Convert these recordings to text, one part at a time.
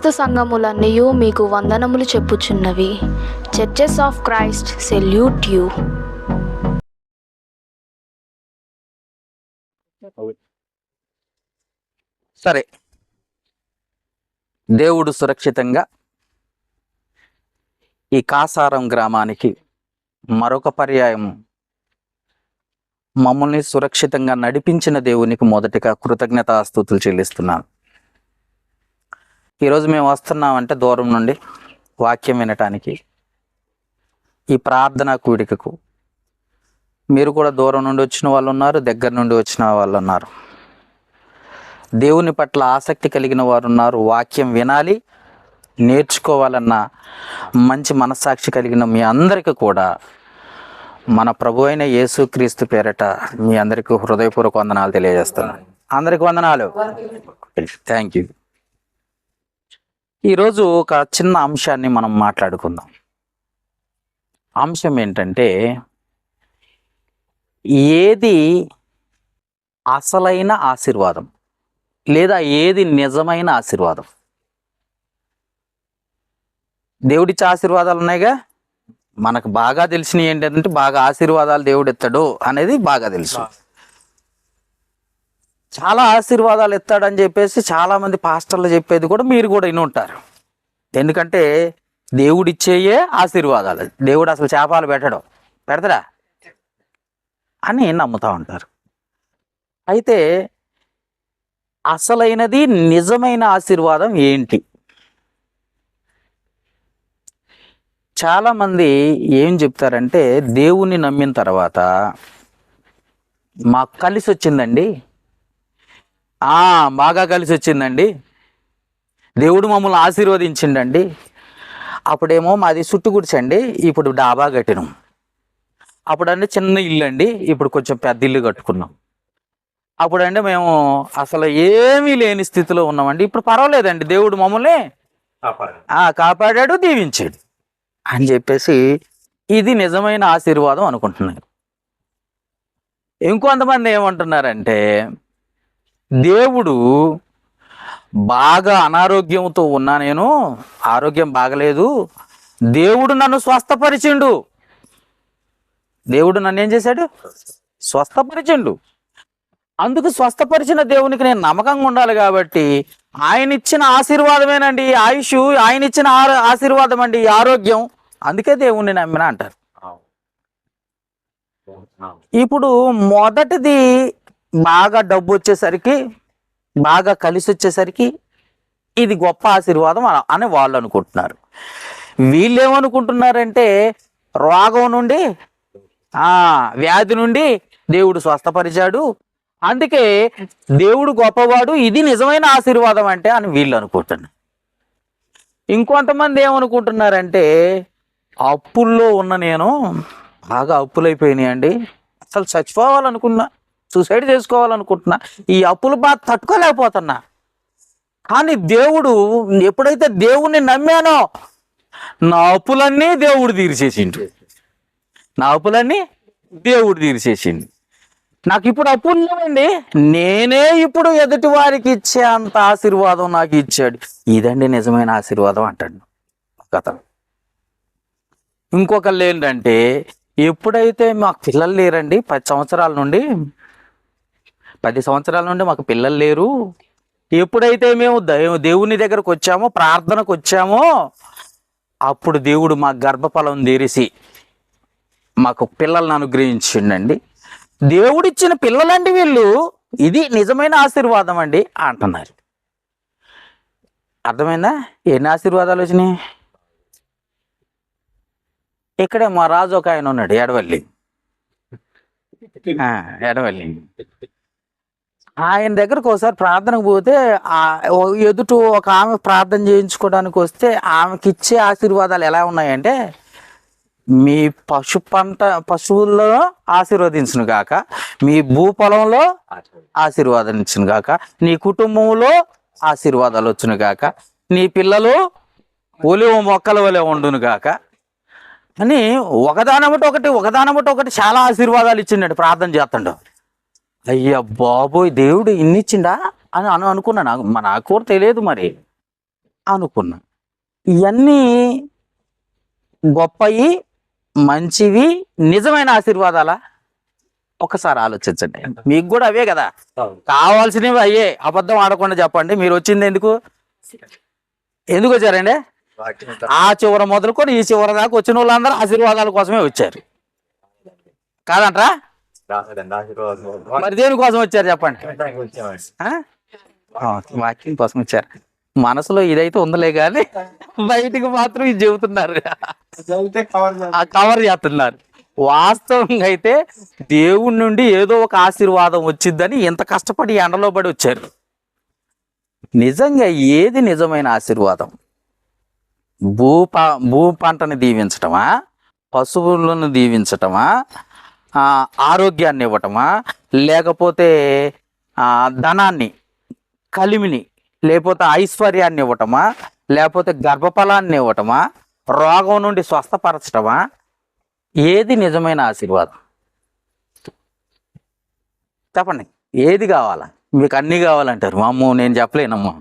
క్రీస్తు సంఘములన్నయు మీకు వందనములు చెప్పుచున్నవి. Churches of Christ salute you. సరే, దేవుడు సురక్షితంగా ఈ కాసారం గ్రామానికి మరొక పర్యాయం మమ్మల్ని సురక్షితంగా నడిపించిన దేవునికి మొదటిగా కృతజ్ఞతాస్తుతులు చెల్లిస్తున్నాను. ఈరోజు మేము వస్తున్నామంటే దూరం నుండి వాక్యం వినటానికి, ఈ ప్రార్థనా కూడికకు. మీరు కూడా దూరం నుండి వచ్చిన వాళ్ళు ఉన్నారు, దగ్గర నుండి వచ్చిన వాళ్ళు ఉన్నారు. దేవుని పట్ల ఆసక్తి కలిగిన వారు ఉన్నారు. వాక్యం వినాలి, నేర్చుకోవాలన్న మంచి మనస్సాక్షి కలిగిన మీ అందరికీ కూడా మన ప్రభు అయిన యేసుక్రీస్తు పేరట మీ అందరికీ హృదయపూర్వక వందనాలు తెలియజేస్తున్నాను. అందరికి వందనాలు. Thank you. ఈరోజు ఒక చిన్న అంశాన్ని మనం మాట్లాడుకుందాం. అంశం ఏంటంటే, ఏది అసలైన ఆశీర్వాదం లేదా ఏది నిజమైన ఆశీర్వాదం? దేవుడిచ్చే ఆశీర్వాదాలు ఉన్నాయిగా, మనకు బాగా తెలిసినవి ఏంటంటే బాగా ఆశీర్వాదాలు దేవుడు ఇస్తాడు అనేది బాగా తెలుసు. చాలా ఆశీర్వాదాలు ఇస్తాడని చెప్పేసి చాలామంది పాస్టర్లు చెప్పేది కూడా మీరు కూడా విని ఉంటారు. ఎందుకంటే దేవుడిచ్చేయే ఆశీర్వాదాలు. దేవుడు అసలు చేపలు పెడతాడా అని నమ్ముతూ ఉంటారు. అయితే అసలైనది నిజమైన ఆశీర్వాదం ఏంటి? చాలామంది ఏం చెప్తారంటే, దేవుణ్ణి నమ్మిన తర్వాత మాకు కలిసి వచ్చిందండి, బాగా కలిసి వచ్చిందండి, దేవుడు మమ్మల్ని ఆశీర్వదించిండండి. అప్పుడేమో మాది సుట్టుగుడిచండి, ఇప్పుడు డాబా కట్టినాం. అప్పుడంటే చిన్న ఇల్లు అండి, ఇప్పుడు కొంచెం పెద్ద ఇల్లు కట్టుకున్నాం. అప్పుడంటే మేము అసలు ఏమీ లేని స్థితిలో ఉన్నామండి, ఇప్పుడు పర్వాలేదండి, దేవుడు మమ్మల్ని కాపాడాడు, దీవించాడు అని చెప్పేసి ఇది నిజమైన ఆశీర్వాదం అనుకుంటున్నారు. ఇంకొంతమంది ఏమంటున్నారంటే, దేవుడు బాగా అనారోగ్యంతో ఉన్నా, నేను ఆరోగ్యం బాగలేదు, దేవుడు నన్ను స్వస్థపరిచిండు. దేవుడు నన్ను ఏం చేశాడు? స్వస్థపరిచిండు. అందుకు స్వస్థపరిచిన దేవునికి నేను నమ్మకంగా ఉండాలి కాబట్టి ఆయన ఇచ్చిన ఆశీర్వాదమేనండి ఆయుష్, ఆయన ఇచ్చిన ఆశీర్వాదం అండి ఆరోగ్యం, అందుకే దేవుణ్ణి నమ్మిన అంటారు. ఇప్పుడు మొదటిది బాగా డబ్బు వచ్చేసరికి, బాగా కలిసి వచ్చేసరికి ఇది గొప్ప ఆశీర్వాదం అని వాళ్ళు అనుకుంటున్నారు. వీళ్ళు ఏమనుకుంటున్నారంటే, రోగం నుండి వ్యాధి నుండి దేవుడు స్వస్థపరిచాడు, అందుకే దేవుడు గొప్పవాడు, ఇది నిజమైన ఆశీర్వాదం అంటే అని వీళ్ళు అనుకుంటున్నారు. ఇంకొంతమంది ఏమనుకుంటున్నారంటే, అప్పుల్లో ఉన్న నేను బాగా అప్పులైపోయినాయండి, అసలు చచ్చిపోవాలనుకున్నా, సూసైడ్ చేసుకోవాలనుకుంటున్నా, ఈ అప్పులు బాగా తట్టుకోలేకపోతున్నా, కానీ దేవుడు, ఎప్పుడైతే దేవుణ్ణి నమ్మానో నా అప్పులన్నీ దేవుడు తీర్చేసిండు, నా అప్పులన్నీ దేవుడు తీర్చేసిండు. నాకు ఇప్పుడు అప్పులు లేవండి, నేనే ఇప్పుడు ఎదుటి వారికి ఇచ్చే అంత ఆశీర్వాదం నాకు ఇచ్చాడు, ఇదండి నిజమైన ఆశీర్వాదం అంటాడు కథ. ఇంకొకళ్ళు ఏంటంటే, ఎప్పుడైతే మాకు పిల్లలు లేరండి, 10 సంవత్సరాల నుండి మాకు పిల్లలు లేరు, ఎప్పుడైతే మేము దేవుని దగ్గరకు వచ్చామో, ప్రార్థనకు వచ్చామో, అప్పుడు దేవుడు మా గర్భఫలం తెరిచి మాకు పిల్లల్ని అనుగ్రహించిండండి. దేవుడిచ్చిన పిల్లలండి వీళ్ళు, ఇది నిజమైన ఆశీర్వాదం అండి అంటున్నారు. అర్థమైందా? ఎన్ని ఆశీర్వాదాలు వచ్చినాయి? ఇక్కడే మా రాజు ఒక ఆయన ఉన్నాడు, ఎడవల్లి. ఆయన దగ్గరకు ఒకసారి ప్రార్థనకు పోతే, ఎదుట ఒక ఆమె ప్రార్థన చేయించుకోవడానికి వస్తే ఆమెకి ఇచ్చే ఆశీర్వాదాలు ఎలా ఉన్నాయంటే, మీ పశువుల్లో ఆశీర్వదించును గాక, మీ భూపొలంలో ఆశీర్వాదించును గాక, నీ కుటుంబంలో ఆశీర్వాదాలు వచ్చును గాక, నీ పిల్లలు ఒలివ మొక్కల వలె ఉండును గాక అని ఒకదానబట్టి ఒకటి చాలా ఆశీర్వాదాలు ఇచ్చిండు. ప్రార్థన చేస్తుండవు. అయ్యా బాబోయ్, దేవుడు ఇన్ని ఇచ్చిండా అని అనుకున్నా. నాకు కూడా తెలియదు మరి. అనుకున్నా. ఇవన్నీ గొప్పవి, మంచివి, నిజమైన ఆశీర్వాదాలా? ఒకసారి ఆలోచించండి. మీకు కూడా అవే కదా కావాల్సినవి, అయ్యే. అబద్ధం ఆడకుండా చెప్పండి. మీరు వచ్చింది ఎందుకు వచ్చారండి? ఆ చివర మొదలుకొని ఈ చివర దాకా వచ్చిన వాళ్ళందరూ ఆశీర్వాదాల కోసమే వచ్చారు కాదంట్రా? మరి దేనికోసం వచ్చారు చెప్పండి? వాక్యం కోసం వచ్చారు. మనసులో ఇదైతే ఉందలే కానీ బయటికి మాత్రం ఇది చెబుతున్నారు, కవర్ చేస్తున్నారు. వాస్తవంగా అయితే దేవుడి నుండి ఏదో ఒక ఆశీర్వాదం వచ్చిందని ఇంత కష్టపడి ఎండలో పడి వచ్చారు. నిజంగా ఏది నిజమైన ఆశీర్వాదం? భూ పంటని దీవించటమా, పశువులను దీవించటమా, ఆరోగ్యాన్ని ఇవ్వటమా, లేకపోతే ధనాన్ని, కలిమిని, లేకపోతే ఐశ్వర్యాన్ని ఇవ్వటమా, లేకపోతే గర్భఫలాన్ని ఇవ్వటమా, రోగం నుండి స్వస్థపరచటమా? ఏది నిజమైన ఆశీర్వాదం చెప్పండి? ఏది కావాలా? మీకు అన్నీ కావాలంటారు. మా అమ్మ నేను చెప్పలేనమ్మా.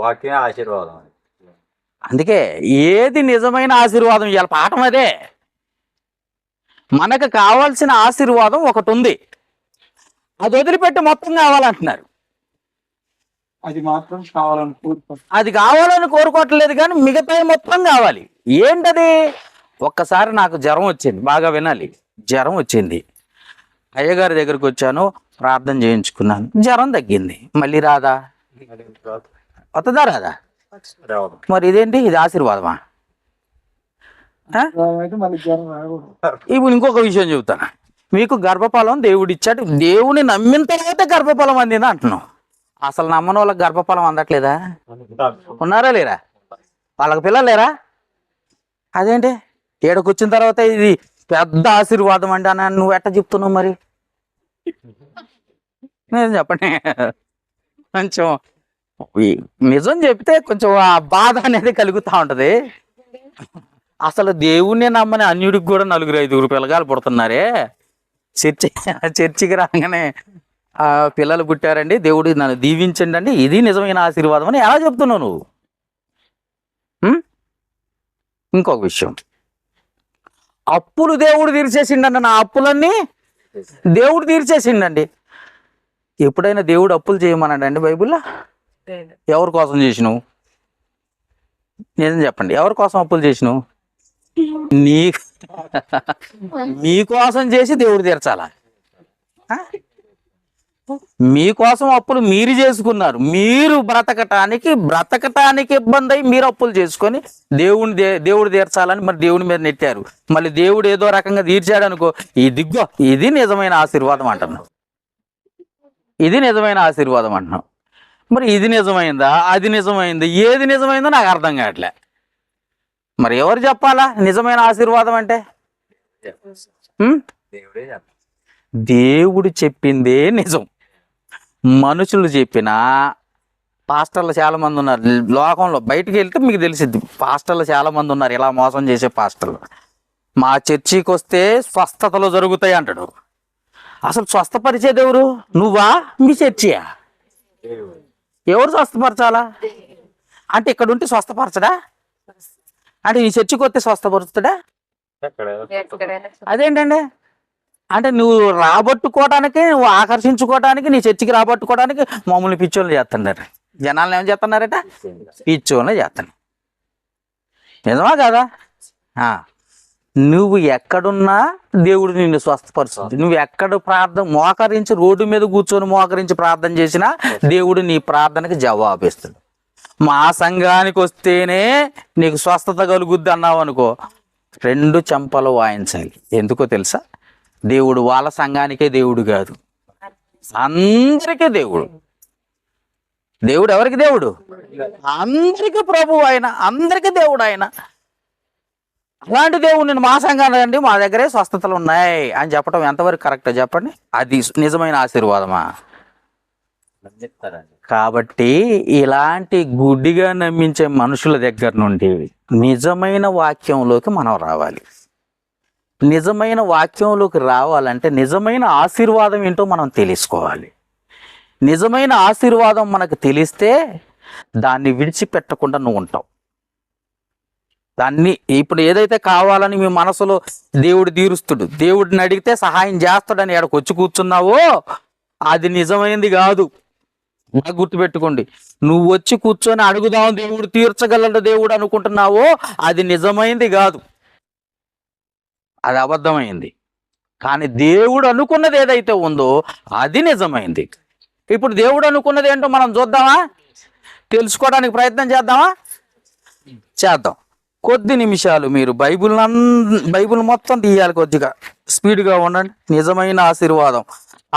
వాక్యం ఆశీర్వాదం. అందుకే ఏది నిజమైన ఆశీర్వాదం? ఇవాళ పాఠం అదే. మనకు కావాల్సిన ఆశీర్వాదం ఒకటి ఉంది, అది వదిలిపెట్టి మొత్తం కావాలంటున్నారు. అది మాత్రం కావాలని అది కావాలని కోరుకోవట్లేదు, కానీ మిగతా మొత్తం కావాలి. ఏంటది? ఒక్కసారి నాకు జ్వరం వచ్చింది, బాగా వినాలి. జ్వరం వచ్చింది, అయ్యగారి దగ్గరికి వచ్చాను, ప్రార్థన చేయించుకున్నాను, జ్వరం తగ్గింది. మళ్ళీ రాదా? వస్తుందా రాదా? మరి ఇదేంటి? ఇది ఆశీర్వాదమా? ఇప్పుడు ఇంకొక విషయం చెబుతాను. మీకు గర్భఫలం దేవుడు ఇచ్చాడు, దేవుని నమ్మిన తర్వాత గర్భఫలం అందిందా అంటున్నావు. అసలు నమ్మని వాళ్ళకి గర్భఫలం అందట్లేదా? ఉన్నారా లేరా? వాళ్ళకి పిల్లలు లేరా? అదేంటి ఏడకు వచ్చిన తర్వాత ఇది పెద్ద ఆశీర్వాదం అండి అని నువ్వు ఎట్ట చెప్తున్నావు? మరి నేను చెప్పండి, కొంచెం నిజం చెప్తే కొంచెం ఆ బాధ అనేది కలుగుతూ ఉంటది. అసలు దేవుణ్ణి నమ్మని అన్యుడికి కూడా 4-5 పిల్లగాలు పుడుతున్నారే. చర్చికి రాగానే పిల్లలు పుట్టారండి, దేవుడు నన్ను దీవించండి అండి, ఇది నిజమైన ఆశీర్వాదం అని ఎలా చెప్తున్నావు నువ్వు? ఇంకొక విషయం, అప్పులు దేవుడు తీర్చేసిండండి. నా అప్పులన్నీ దేవుడు తీర్చేసిండండి. ఎప్పుడైనా దేవుడు అప్పులు చేయమన్నాడండి బైబిల్లో? ఎవరి కోసం చేసినావు? నిజం చెప్పండి, ఎవరి కోసం అప్పులు చేసినావు? మీకోసం చేసి దేవుడు తీర్చాలా? మీకోసం అప్పులు మీరు చేసుకున్నారు. మీరు బ్రతకటానికి ఇబ్బంది అయి మీరు అప్పులు చేసుకొని దేవుడు తీర్చాలని మరి దేవుడి మీద నెట్టారు. మళ్ళీ దేవుడు ఏదో రకంగా తీర్చాడు అనుకో, ఇదిగో ఇది నిజమైన ఆశీర్వాదం అంటున్నావు. ఇది నిజమైన ఆశీర్వాదం అంటున్నావు. మరి ఇది నిజమైందా, అది నిజమైందా, ఏది నిజమైందో నాకు అర్థం కావట్లే. మరి ఎవరు చెప్పాలా నిజమైన ఆశీర్వాదం అంటే? దేవుడు చెప్పిందే నిజం. మనుషులు చెప్పినా, పాస్టర్లు చాలా మంది ఉన్నారు లోకంలో. బయటికి వెళ్తే మీకు తెలిసిద్ది, పాస్టర్లు చాలా మంది ఉన్నారు ఇలా మోసం చేసే పాస్టర్లు. మా చర్చికి వస్తే స్వస్థతలు జరుగుతాయి అంటాడు. అసలు స్వస్థపరిచేది ఎవరు? నువ్వా, మీ చర్చియా? ఎవరు స్వస్థపరచాలా? అంటే ఇక్కడ ఉంటే స్వస్థపరచడా? అంటే నీ చర్చికి వస్తే స్వస్థపరుస్తాడా? అదేంటండి? అంటే నువ్వు రాబట్టుకోవడానికి, నువ్వు ఆకర్షించుకోవడానికి, నీ చర్చికి రాబట్టుకోవడానికి మమ్మల్ని పిచ్చోళ్ళు చేస్తున్నారు. జనాలను ఏం చేస్తున్నారట? పిచ్చోళ్ళు చేస్తున్నారు. నిజమా కదా? నువ్వు ఎక్కడున్నా దేవుడు నిన్ను స్వస్థపరుస్తుంది. నువ్వు ఎక్కడ మోకరించి రోడ్డు మీద కూర్చొని మోకరించి ప్రార్థన చేసినా దేవుడు నీ ప్రార్థనకి జవాబిస్తాడు. మా సంఘానికి వస్తేనే నీకు స్వస్థత కలుగుద్ది అన్నావు అనుకో, 2 చెంపలు వాయించాలి. ఎందుకో తెలుసా? దేవుడు వాళ్ళ సంఘానికే దేవుడు కాదు, అందరికీ దేవుడు. దేవుడు ఎవరికి దేవుడు? అందరికీ ప్రభువు ఆయన, అందరికీ దేవుడు ఆయన. అలాంటి దేవుడు నేను మా సంఘాన్ని రండి, మా దగ్గరే స్వస్థతలు ఉన్నాయి అని చెప్పడం ఎంతవరకు కరెక్ట్ చెప్పండి? అది నిజమైన ఆశీర్వాదమా? కాబట్టి ఇలాంటి గుడ్డిగా నమ్మించే మనుషుల దగ్గర నుండి నిజమైన వాక్యంలోకి మనం రావాలి. నిజమైన వాక్యంలోకి రావాలంటే నిజమైన ఆశీర్వాదం ఏంటో మనం తెలుసుకోవాలి. నిజమైన ఆశీర్వాదం మనకు తెలిస్తే దాన్ని విడిచిపెట్టకుండా నువ్వు ఉంటావు. దాన్ని ఇప్పుడు ఏదైతే కావాలని మీ మనసులో దేవుడు తీరుస్తుడు, దేవుడిని అడిగితే సహాయం చేస్తాడని ఎక్కడికి వచ్చి కూర్చున్నావో అది నిజమైంది కాదు. బాగా గుర్తుపెట్టుకోండి. నువ్వు వచ్చి కూర్చొని అడుగుదాం దేవుడు తీర్చగలడు దేవుడు అనుకుంటున్నావో అది నిజమైంది కాదు, అది అబద్ధమైంది. కానీ దేవుడు అనుకున్నది ఏదైతే ఉందో అది నిజమైంది. ఇప్పుడు దేవుడు అనుకున్నది ఏంటో మనం చూద్దామా, తెలుసుకోవడానికి ప్రయత్నం చేద్దామా? చేద్దాం. కొద్ది నిమిషాలు మీరు బైబిల్ మొత్తం తీయాలి, కొద్దిగా స్పీడ్గా ఉండండి. నిజమైన ఆశీర్వాదం,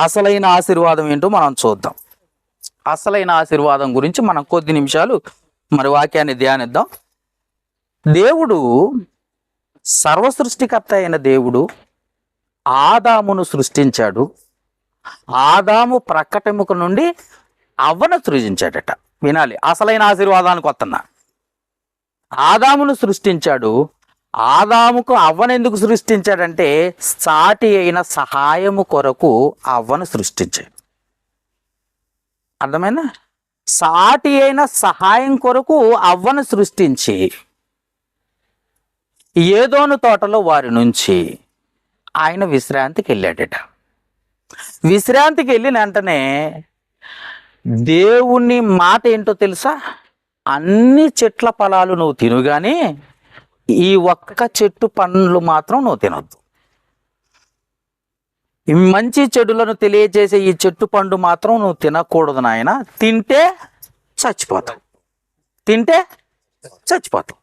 అసలైన ఆశీర్వాదం ఏంటో మనం చూద్దాం. అసలైన ఆశీర్వాదం గురించి మనం కొద్ది నిమిషాలు మరి వాక్యాన్ని ధ్యానిద్దాం. దేవుడు, సర్వ సృష్టికర్త అయిన దేవుడు ఆదామును సృష్టించాడు. ఆదాము ప్రక్కటెముక నుండి అవ్వను సృజించాడట. వినాలి, అసలైన ఆశీర్వాదానికి వస్తున్నా. ఆదామును సృష్టించాడు. ఆదాముకు అవ్వను ఎందుకు సృష్టించాడంటే సాటి అయిన సహాయము కొరకు అవ్వను సృష్టించాడు. అర్థమైనా? సాటి అయిన సహాయం కొరకు అవ్వను సృష్టించి ఏదోను తోటలో వారి నుంచి ఆయన విశ్రాంతికి వెళ్ళాడట. విశ్రాంతికి వెళ్ళిన వెంటనే దేవుని మాట ఏంటో తెలుసా? అన్ని చెట్ల ఫలాలు నువ్వు తిను కానీ ఈ ఒక్క చెట్టు పండ్లు మాత్రం నువ్వు తినొద్దు. ఈ మంచి చెడులను తెలియజేసే ఈ చెట్టు పండు మాత్రం నువ్వు తినకూడదు నాయన. తింటే చచ్చిపోతావు, తింటే చచ్చిపోతావు.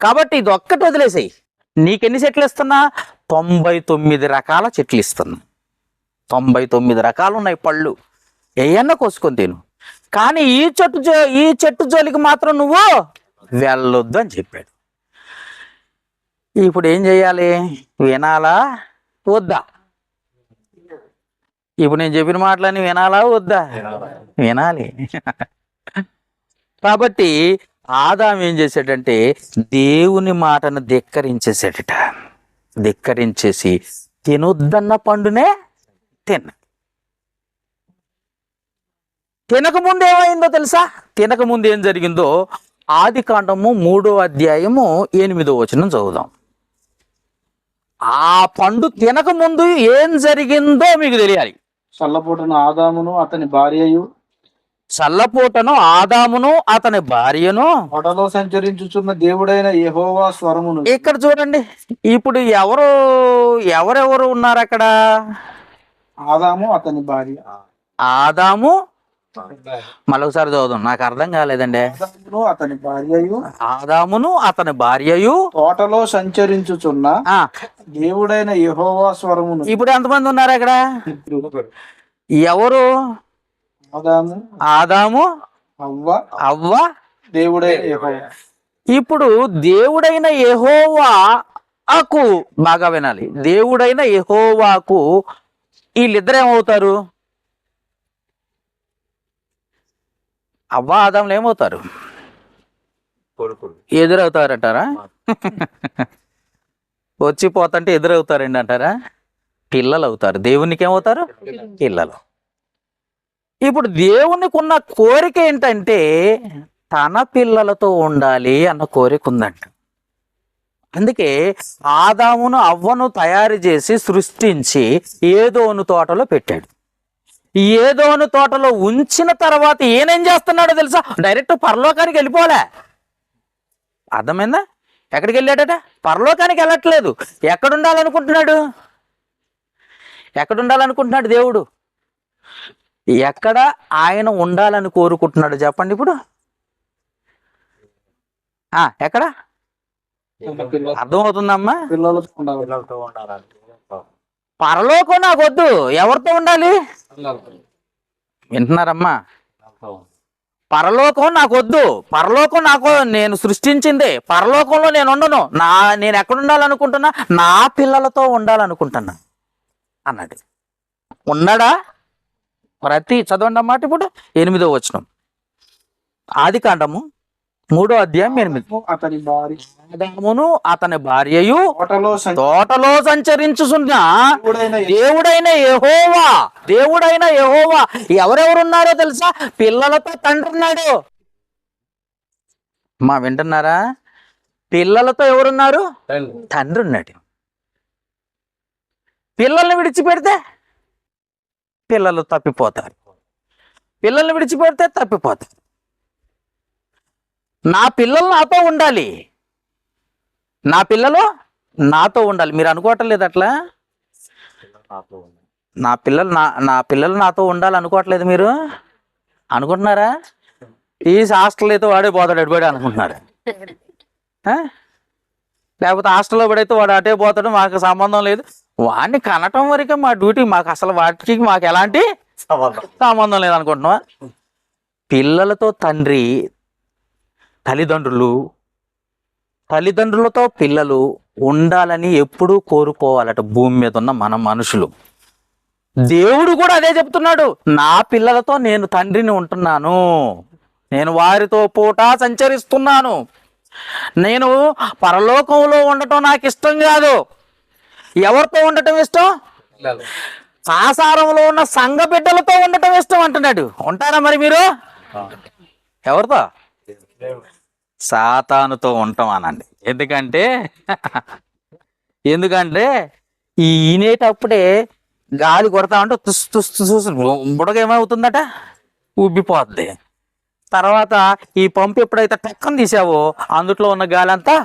కాబట్టి ఇది ఒక్కటి వదిలేసేయి. నీకెన్ని చెట్లు ఇస్తున్నా? 99 రకాల చెట్లు ఇస్తున్నా. 99 రకాలు ఉన్నాయి పళ్ళు, ఏయన్నా కోసుకొని తిను. కానీ ఈ చెట్టు జోలికి మాత్రం నువ్వు వెళ్ళొద్దు అని చెప్పాడు. ఇప్పుడు ఏం చేయాలి? వినాలా వద్దా? ఇప్పుడు నేను చెప్పిన మాటలన్నీ వినాలా వద్దా? వినాలి. కాబట్టి ఆదాము ఏం చేశాడంటే దేవుని మాటను ధిక్కరించేసాడట. ధిక్కరించేసి తినొద్దన్న పండునే తినకముందు ఏమైందో తెలుసా? తినకముందు ఏం జరిగిందో ఆదికాండము 3వ అధ్యాయము 8వ వచనం చదువుదాం. ఆ పండు తినకముందు ఏం జరిగిందో మీకు తెలియాలి. చల్లపూటను ఆదామును అతని భార్యయు తోటలో సంచరించుచున్న దేవుడైన యెహోవా స్వరమును. ఇక్కడ చూడండి, ఇప్పుడు ఎవరెవరు ఉన్నారు అక్కడ? ఆదాము అతని భార్య. ఆదాము, మరొకసారి చదువుదాం, నాకు అర్థం కాలేదండి. ఆదామును అతని భార్యయు తోటలో సంచరించుచున్న దేవుడైన యెహోవా స్వరమును. ఇప్పుడు ఎంతమంది ఉన్నారు అక్కడ? ఎవరు? ఆదాము, అవ్వ, దేవుడైన యెహోవా. ఇప్పుడు దేవుడైన యెహోవాకు బాగా వినాలి. దేవుడైన యెహోవాకు వీళ్ళిద్దరు ఏమవుతారు? అవ్వ ఆదాములు ఏమవుతారు? ఎదురవుతారంటారా? వచ్చిపోతుంటే ఎదురవుతారండి అంటారా? పిల్లలు అవుతారు. దేవునికి ఏమవుతారు? పిల్లలు. ఇప్పుడు దేవునికి ఉన్న కోరిక ఏంటంటే తన పిల్లలతో ఉండాలి అన్న కోరిక ఉందంట. అందుకే ఆదామును అవ్వను తయారు చేసి సృష్టించి ఏదోను తోటలో పెట్టాడు. ఏదోను తోటలో ఉంచిన తర్వాత ఏనేం చేస్తున్నాడో తెలుసా? డైరెక్ట్ పరలోకానికి వెళ్ళిపోలే. అర్థమైందా? ఎక్కడికి వెళ్ళాడట? పరలోకానికి వెళ్ళట్లేదు. ఎక్కడుండాలనుకుంటున్నాడు? దేవుడు ఎక్కడ ఆయన ఉండాలని కోరుకుంటున్నాడు చెప్పండి ఇప్పుడు? ఎక్కడ? అర్థమవుతుందమ్మా? పరలోకం నాకు వద్దు. ఎవరితో ఉండాలి? వింటున్నారమ్మా? పరలోకం నాకు వద్దు. పరలోకం నేను సృష్టించింది. పరలోకంలో నేను ఉండను. నేను ఎక్కడ ఉండాలనుకుంటున్నా? నా పిల్లలతో ఉండాలనుకుంటున్నా అన్నాడు. ఉన్నాడా? చదవండి అన్నమాట. ఇప్పుడు 8వ వచనం, ఆదికాండము 3వ అధ్యాయం 8. ఆదామును అతని భార్యయు తోటలో సంచరించుచున్న దేవుడైన యెహోవా. ఎవరెవరున్నారో తెలుసా? పిల్లలతో తండ్రి ఉన్నాడు. మా వింటున్నారా? పిల్లలతో ఎవరున్నారు? తండ్రి ఉన్నాడు. పిల్లల్ని విడిచిపెడితే పిల్లలు తప్పిపోతారు. పిల్లల్ని విడిచిపెడితే తప్పిపోతారు. నా పిల్లలు నాతో ఉండాలి. నా పిల్లలు నాతో ఉండాలి. మీరు అనుకోవటం లేదు అట్లా? నా పిల్లలు నాతో ఉండాలి అనుకోవట్లేదు మీరు? అనుకుంటున్నారా? ఈ హాస్టల్ అయితే వాడే పోతాడు అడిపోయాడు అనుకుంటున్నారా? లేకపోతే హాస్టల్లో పడైతే వాడు అటే పోతాడు, మాకు సంబంధం లేదు. వాడిని కనటం వరకే మా డ్యూటీ, మాకు అసలు వాటికి మాకు ఎలాంటి సంబంధం లేదు అనుకుంటున్నావా? పిల్లలతో తండ్రి, తల్లిదండ్రులతో పిల్లలు ఉండాలని ఎప్పుడూ కోరుకోవాలట భూమి మీద ఉన్న మన మనుషులు. దేవుడు కూడా అదే చెప్తున్నాడు. నా పిల్లలతో నేను తండ్రిని ఉంటున్నాను, నేను వారితో పూట సంచరిస్తున్నాను. నేను పరలోకంలో ఉండటం నాకు ఇష్టం కాదు. ఎవరితో ఉండటం ఇష్టం? ఆసారంలో ఉన్న సంఘ బిడ్డలతో ఉండటం ఇష్టం అంటున్నాడు. ఉంటారా మరి మీరు? ఎవరితో? సాతానుతో ఉంటాం అనండి. ఎందుకంటే ఈ ఈనేటప్పుడే గాలి కొడతా ఉంటే తుస్ తుస్ తుస్ బుడగ ఏమవుతుందట, ఉబ్బిపోద్ది. తర్వాత ఈ పంపు ఎప్పుడైతే టక్కన తీసావో అందుట్లో ఉన్న గాలి అంతా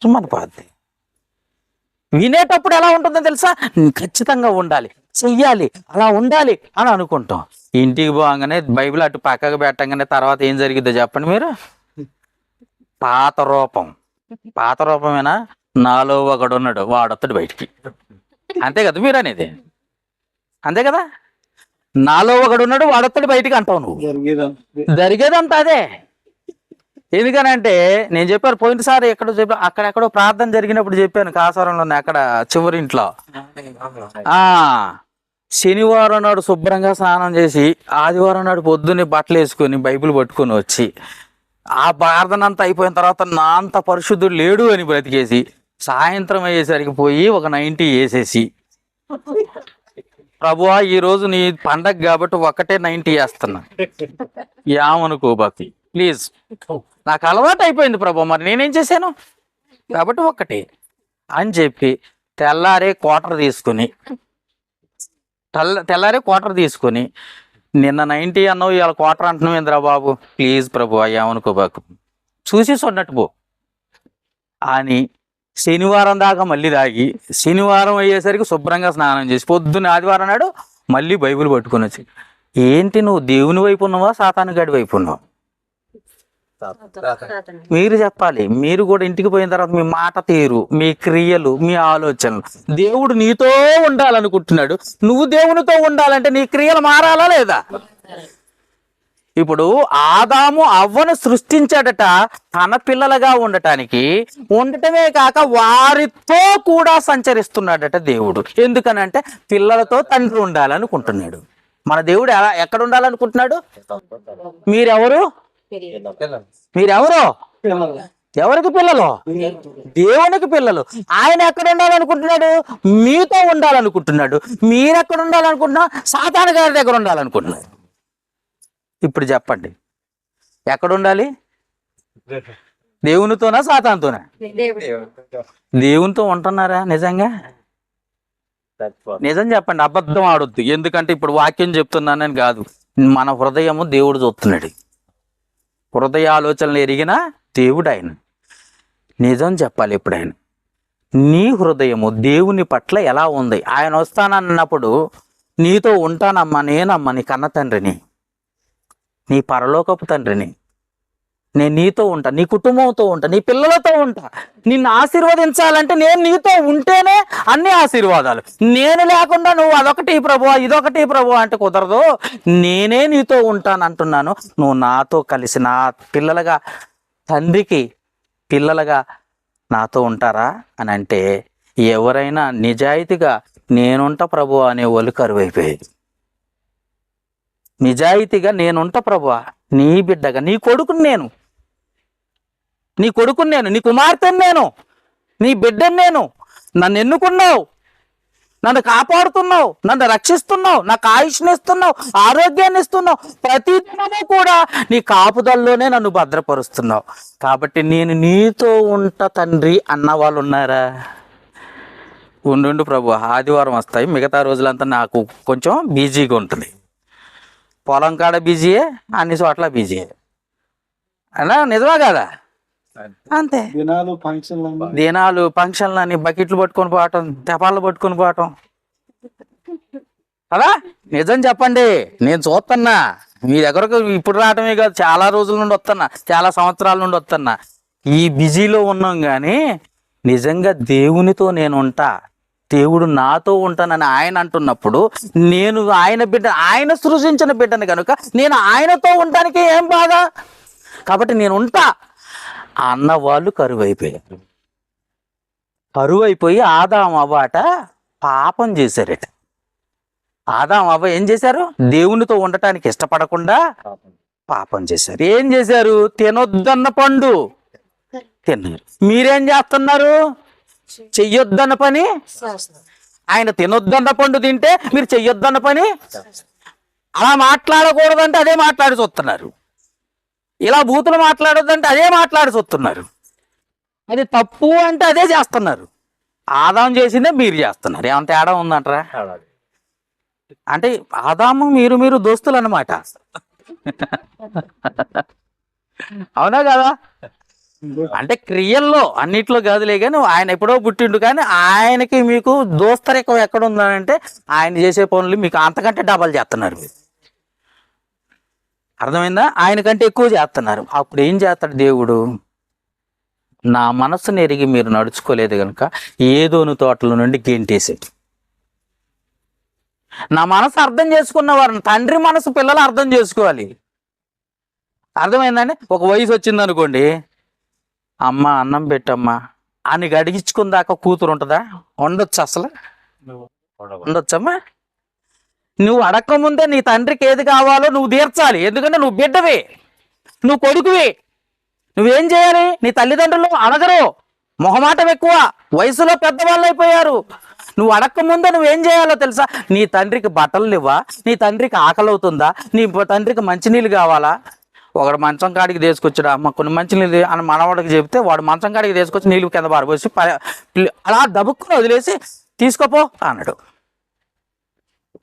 తుమ్మనిపోద్ది. వినేటప్పుడు ఎలా ఉంటుందో తెలుసా? ఖచ్చితంగా ఉండాలి, చెయ్యాలి, అలా ఉండాలి అని అనుకుంటాం. ఇంటికి పోగానే బైబిల్ అటు పక్కకు పెట్టగానే తర్వాత ఏం జరిగిద్దో చెప్పండి మీరు? పాత రూపమేనా? నాలో ఒకడు ఉన్నాడు, వాడొత్తడు బయటికి. అంతే కదా మీరు అనేది? అంతే కదా? నాలో ఒకడు ఉన్నాడు, వాడొత్తడు బయటికి అంటావు నువ్వు. జరిగేదంతా అదే. ఎందుకనంటే నేను చెప్పాను పోయినసారి ఎక్కడో చెప్పాను, అక్కడెక్కడో ప్రార్థన జరిగినప్పుడు చెప్పాను, కాసారంలో అక్కడ చివరింట్లో. శనివారం నాడు శుభ్రంగా స్నానం చేసి ఆదివారం నాడు పొద్దున్నే బట్టలు వేసుకొని బైబిల్ పట్టుకొని వచ్చి ఆ ప్రార్థన అంతా అయిపోయిన తర్వాత నా అంత పరిశుద్ధుడు లేడు అని బ్రతికేసి సాయంత్రం అయ్యేసరికి పోయి ఒక 90 వేసేసి, ప్రభువా ఈరోజు నీ పండగ కాబట్టి ఒకటే 90 వేస్తున్నా, ఏమనుకోబాకి ప్లీజ్, నాకు అలవాటు అయిపోయింది ప్రభు, మరి నేనేం చేశాను కాబట్టి ఒక్కటే అని చెప్పి తెల్లారే క్వార్టర్ తీసుకొని నిన్న 90 అన్నావు, ఇవాళ క్వార్టర్ అంటున్నావు ఏంద్రా బాబు, ప్లీజ్ ప్రభు ఏమనుకోబాకు, చూసి సొన్నట్టు పో అని శనివారం దాకా మళ్ళీ తాగి శనివారం అయ్యేసరికి శుభ్రంగా స్నానం చేసి పొద్దున్న ఆదివారం నాడు మళ్ళీ బైబిల్ పట్టుకొని వచ్చి, ఏంటి నువ్వు దేవుని వైపు ఉన్నావా సాతాను గడి వైపు ఉన్నావా? మీరు చెప్పాలి. మీరు కూడా ఇంటికి పోయిన తర్వాత మీ మాట తీరు, మీ క్రియలు, మీ ఆలోచనలు, దేవుడు నీతో ఉండాలనుకుంటున్నాడు, నువ్వు దేవునితో ఉండాలంటే నీ క్రియలు మారాలా లేదా? ఇప్పుడు ఆదాము అవ్వను సృష్టించాడట తన పిల్లలుగా ఉండటమే కాక వారితో కూడా సంచరిస్తున్నాడట దేవుడు. ఎందుకనంటే పిల్లలతో తండ్రి ఉండాలనుకుంటున్నాడు. మన దేవుడు ఎక్కడ ఉండాలనుకుంటున్నాడు? మీరెవరు? ఎవరికి పిల్లలు? దేవునికి పిల్లలు. ఆయన ఎక్కడ ఉండాలనుకుంటున్నాడు? మీతో ఉండాలనుకుంటున్నాడు. మీరెక్కడ ఉండాలనుకుంటున్నా? సాతాను గారి దగ్గర ఉండాలనుకుంటున్నాడు. ఇప్పుడు చెప్పండి, ఎక్కడ ఉండాలి? దేవునితోనా సాతానుతోనా? దేవునితో ఉంటున్నారా నిజంగా? నిజం చెప్పండి, అబద్ధం ఆడొద్దు. ఎందుకంటే ఇప్పుడు వాక్యం చెప్తున్నానని కాదు, మన హృదయము దేవుడు చూస్తున్నాడు. హృదయ ఆలోచనలు ఎరిగిన దేవుడు ఆయన. నిజం చెప్పాలి. ఎప్పుడైనా నీ హృదయము దేవుని పట్ల ఎలా ఉంది? ఆయన వస్తానన్నప్పుడు నీతో ఉంటానమ్మా, నేనమ్మా నీ కన్న తండ్రిని, నీ పరలోకపు తండ్రిని, నేను నీతో ఉంటా, నీ కుటుంబంతో ఉంటా, నీ పిల్లలతో ఉంటా. నిన్ను ఆశీర్వదించాలంటే నేను నీతో ఉంటేనే అన్ని ఆశీర్వాదాలు. నేను లేకుండా నువ్వు అదొకటి ప్రభువా ఇదొకటి ప్రభువా అంటే కుదరదు. నేనే నీతో ఉంటాను అంటున్నాను. నువ్వు నాతో కలిసి నా పిల్లలుగా, తండ్రికి పిల్లలుగా నాతో ఉంటారా అని అంటే ఎవరైనా నిజాయితీగా నేనుంటా ప్రభువా అనే వాళ్ళు కరువైపోయేది. నిజాయితీగా నేనుంటా ప్రభువా, నీ బిడ్డగా, నీ కొడుకుని నేను, నీ కుమార్తెని నేను, నీ బిడ్డని నేను, నన్ను ఎన్నుకున్నావు, నన్ను కాపాడుతున్నావు, నన్ను రక్షిస్తున్నావు, నాకు ఆయుష్ని ఇస్తున్నావు, ఆరోగ్యాన్ని ఇస్తున్నావు, ప్రతి దినము కూడా నీ కాపుదల్లోనే నన్ను భద్రపరుస్తున్నావు. కాబట్టి నేను నీతో ఉంటా తండ్రి అన్న వాళ్ళు ఉన్నారా? ఉండు ప్రభు, ఆదివారం వస్తాయి, మిగతా రోజులంతా నాకు కొంచెం బిజీగా ఉంటుంది. పొలం కాడ బిజీయే, అన్ని చోట్ల బిజీయే. అలా నిజమా కదా? అంతే. దినాలు ఫంక్షన్లు అని బకెట్లు పట్టుకొని పోవటం, తెపాలు పట్టుకొని పోవటం కదా. నిజం చెప్పండి, నేను చూస్తున్నా. మీ దగ్గరకు ఇప్పుడు రావటమే కాదు, చాలా రోజుల నుండి వస్తున్నా, చాలా సంవత్సరాల నుండి వస్తున్నా. ఈ బిజీలో ఉన్నాం కానీ నిజంగా దేవునితో నేను ఉంటా, దేవుడు నాతో ఉంటానని ఆయన అంటున్నప్పుడు, నేను ఆయన బిడ్డ, ఆయన సృజించిన బిడ్డను కనుక నేను ఆయనతో ఉండడానికి ఏం బాధ? కాబట్టి నేను ఉంటా అన్న వాళ్ళు కరువైపోయారు. కరువైపోయి ఆదాము అవ్వాట పాపం చేశారట. ఆదాము అవ్వ ఏం చేశారు? దేవునితో ఉండటానికి ఇష్టపడకుండా పాపం చేశారు. ఏం చేశారు? తినొద్దన్న పండు తిన్నారు. మీరేం చేస్తున్నారు? చెయ్యొద్దన్న పని. ఆయన తినొద్దన్న పండు తింటే మీరు చెయ్యొద్దన్న పని. అలా మాట్లాడకూడదంటే అదే మాట్లాడి చూస్తున్నారు. ఇలా బూతులు మాట్లాడొద్దంటే అదే మాట్లాడి చూస్తున్నారు. అది తప్పు అంటే అదే చేస్తున్నారు. ఆదాం చేసిందే మీరు చేస్తున్నారు. ఏమంత తేడా ఉందంటారా? అంటే ఆదాము మీరు దోస్తులు అన్నమాట. అవునా కదా? అంటే క్రియల్లో అన్నిట్లో కాదులే, కానీ ఆయన ఎప్పుడో పుట్టిండు, కానీ ఆయనకి మీకు దోస్తరికం ఎక్కడ ఉందంటే ఆయన చేసే పనులు మీకు అంతకంటే డబల్ చేస్తున్నారు. మీరు అర్థమైందా? ఆయనకంటే ఎక్కువ చేస్తున్నారు. అప్పుడు ఏం చేస్తాడు దేవుడు? నా మనస్సును ఎరిగి మీరు నడుచుకోలేదు కనుక ఏదోను తోటల నుండి గెంటేసాడు. నా మనసు అర్థం చేసుకున్నవారు, తండ్రి మనసు పిల్లలు అర్థం చేసుకోవాలి. అర్థమైందండి? ఒక వయసు వచ్చింది అనుకోండి, అమ్మ అన్నం పెట్టమ్మా అని అడిగించుకుందాకా కూతురు ఉంటుందా? ఉండొచ్చు. అసలు ఉండొచ్చమ్మా? నువ్వు అడగకముందే నీ తండ్రికి ఏది కావాలో నువ్వు తీర్చాలి. ఎందుకంటే నువ్వు బిడ్డవే, నువ్వు కొడుకువి. నువ్వేం చేయాలి? నీ తల్లిదండ్రులు అడగరు, మొహమాటం ఎక్కువ, వయసులో పెద్దవాళ్ళు అయిపోయారు. నువ్వు అడగకముందే నువ్వేం చేయాలో తెలుసా? నీ తండ్రికి బట్టలు ఇవ్వా, నీ తండ్రికి ఆకలి అవుతుందా, నీ తండ్రికి మంచినీళ్ళు కావాలా? ఒకడు మంచం కాడికి తీసుకొచ్చాడు, అమ్మ కొన్ని మంచినీళ్ళు అని మనవాడికి చెప్తే వాడు మంచం కాడికి తీసుకొచ్చి నీళ్ళు కింద పారిపోసి అలా దబుక్కుని వదిలేసి తీసుకోపో అన్నాడు.